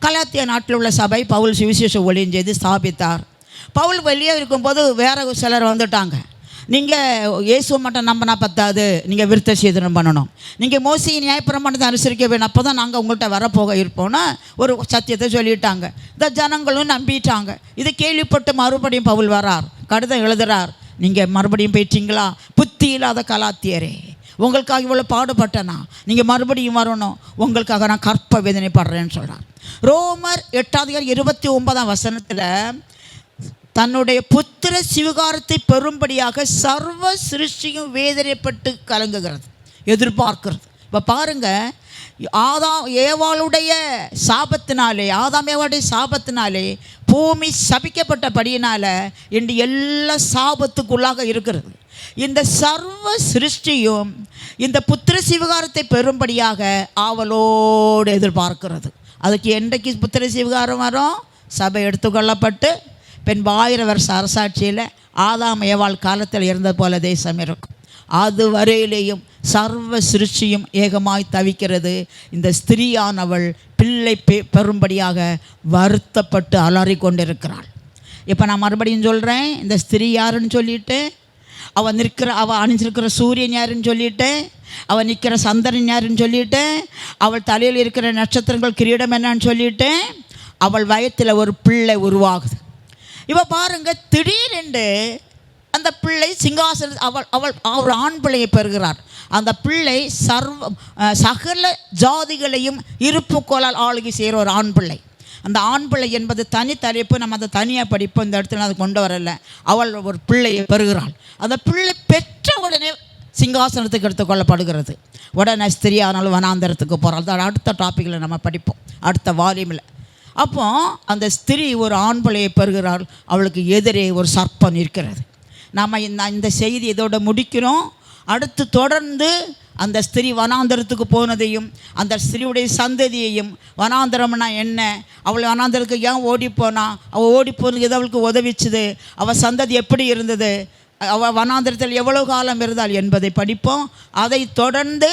கலாத்திய நாட்டில் உள்ள சபை பவுல் சுவிசேஷ ஊழியம் செய்து ஸ்தாபித்தார். பவுல் வெளியே இருக்கும்போது வேறு சிலர் வந்துட்டாங்க. நீங்கள் இயேசுவை மட்டும் நம்பினா பத்தாது, நீங்கள் விருத்த சேதனம் பண்ணணும், நீங்கள் மோசையின் நியாயப்பிரமாணத்தை அனுசரிக்க வேணும், அப்போ தான் நாங்கள் உங்கள்கிட்ட வரப்போக இருப்போம்னா ஒரு சத்தியத்தை சொல்லிட்டாங்க. இந்த ஜனங்களும் நம்பிட்டாங்க. இதை கேள்விப்பட்டு மறுபடியும் பவுல் வரார், கடிதம் எழுதுகிறார். நீங்கள் மறுபடியும் போயிட்டீங்களா புத்தி இல்லாத கலாத்தியரே, உங்களுக்காக இவ்வளோ பாடுபட்டேனா, நீங்கள் மறுபடியும் வரணும், உங்களுக்காக நான் கற்ப வேதனைப்படுறேன்னு சொல்கிறார். ரோமர் 8:29 வசனத்தில் தன்னுடைய புத்திர சிவகாரத்தை பெறும்படியாக சர்வ சிருஷ்டியும் வேதனைப்பட்டு கலங்குகிறது, எதிர்பார்க்கிறது. இப்போ பாருங்கள், ஏவாளுடைய சாபத்தினாலே பூமி சபிக்கப்பட்டபடியினால இன்று எல்லா சாபத்துக்குள்ளாக இருக்கிறது. இந்த சர்வ சிருஷ்டியும் இந்த புத்திர சிவகாரத்தை பெறும்படியாக ஆவலோடு எதிர்பார்க்கிறது. அதுக்கு என்றைக்கு புத்திர சிவகாரம் வரும்? சபை எடுத்துக்கொள்ளப்பட்டு பின் 1000 வருஷ அரசாட்சியில் ஆதாம் ஏவாள் காலத்தில் இருந்தது போல தேசம் இருக்கும். அது வரையிலேயும் சர்வ சிருஷ்டியும் ஏகமாய் தவிக்கிறது. இந்த ஸ்திரீயானவள் பிள்ளை பெறும்படியாக வருத்தப்பட்டு அலறி கொண்டிருக்கிறாள். இப்போ நான் மறுபடியும் சொல்கிறேன், இந்த ஸ்திரீ யாருன்னு சொல்லிட்டு, அவள் அணிஞ்சிருக்கிற சூரியன் யாருன்னு சொல்லிட்டு, அவள் நிற்கிற சந்திரன் யாருன்னு சொல்லிட்டு, அவள் தலையில் இருக்கிற நட்சத்திரங்கள் கிரீடம் என்னன்னு சொல்லிட்டு, அவள் வயத்தில் ஒரு பிள்ளை உருவாகுது. இப்போ பாருங்கள், திடீரென்று அந்த பிள்ளை சிங்காசன அவர் ஆண் பிள்ளையை பெறுகிறார். அந்த பிள்ளை சகல ஜாதிகளையும் இருப்புக்கோளால் ஆளுகை செய்கிற ஒரு ஆண் பிள்ளை. அந்த ஆண் பிள்ளை என்பது தனி தலைப்பு, நம்ம அதை தனியாக படிப்போம், இந்த இடத்துல அதை கொண்டு வரலை. அவள் ஒரு பிள்ளையை பெறுகிறாள். அந்த பிள்ளை பெற்ற உடனே சிங்காசனத்துக்கு எடுத்துக்கொள்ளப்படுகிறது. உடனே ஸ்திரியானாலும் வனாந்தரத்துக்கு போகிறாள். தான் அடுத்த டாப்பிக்கில் நம்ம படிப்போம், அடுத்த வால்யூமில். அப்போ அந்த ஸ்திரீ ஒரு ஆண் பிள்ளையை பெறுகிறாள். அவளுக்கு எதிரே ஒரு சர்ப்பம் இருக்கிறது. நாம் இந்த செய்தி இதோட முடிக்கிறோம். அடுத்து தொடர்ந்து அந்த ஸ்திரீ வனாந்தரத்துக்கு போனதையும் அந்த ஸ்திரீயுடைய சந்ததியையும், வனாந்தரம்னா என்ன, அவள் வனாந்தரத்துக்கு ஏன் ஓடிப்போனா, அவள் ஓடிப்போனது எது அவளுக்கு உதவிச்சுது, அவள் சந்ததி எப்படி இருந்தது, அவள் வனாந்தரத்தில் எவ்வளோ காலம் இருந்தாள் என்பதை படிப்போம். அதை தொடர்ந்து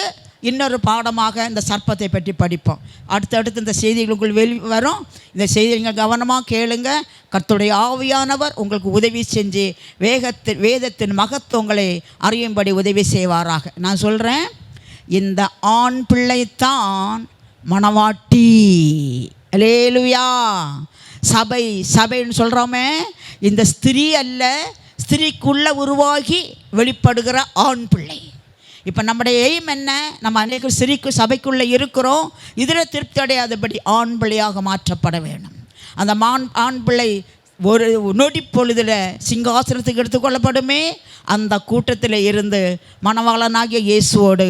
இன்னொரு பாடமாக இந்த சர்ப்பத்தை பற்றி படிப்போம். அடுத்தடுத்து இந்த செய்திகளுக்குள் வரும். இந்த செய்திகள் கவனமாக கேளுங்க. கர்த்தருடைய ஆவியானவர் உங்களுக்கு உதவி செஞ்சு வேதத்தின் மகத்துவங்களை அறியும்படி உதவி செய்வாராக. நான் சொல்கிறேன், இந்த ஆண் பிள்ளைத்தான் மணவாட்டி. அல்லேலூயா. சபைன்னு சொல்கிறோமே, இந்த ஸ்திரீ அல்ல, ஸ்திரீக்குள்ளே உருவாகி வெளிப்படுகிற ஆண் பிள்ளை. இப்போ நம்முடைய எய்ம் என்ன? நம்ம அநேக சபைக்குள்ளே இருக்கிறோம், இதில் திருப்தி அடையாதபடி ஆண் பிள்ளையாக மாற்றப்பட வேணும். அந்த ஆண் பிள்ளை ஒரு நொடி பொழுதில் சிங்காசனத்துக்கு எடுத்துக்கொள்ளப்படுமே. அந்த கூட்டத்தில் இருந்து மணவாளனாகிய இயேசுவோடு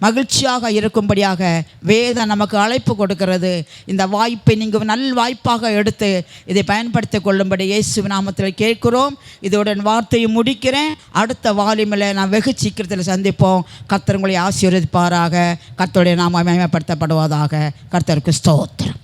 மகிழ்ச்சியாக இருக்கும்படியாக வேதம் நமக்கு அழைப்பு கொடுக்கிறது. இந்த வாய்ப்பை நீங்கள் நல் வாய்ப்பாக எடுத்து இதை பயன்படுத்தி கொள்ளும்படி இயேசு நாமத்தில் கேட்கிறோம். இதோட வார்த்தையை முடிக்கிறேன். அடுத்த வால்யூமில் நான் வெகு சீக்கிரத்தில் சந்திப்போம். கர்த்தர் உங்களை ஆசீர்வதிப்பாராக. கர்த்தருடைய நாமம் மகிமைப்படுத்தப்படுவதாக. கர்த்தருக்கு ஸ்தோத்திரம்.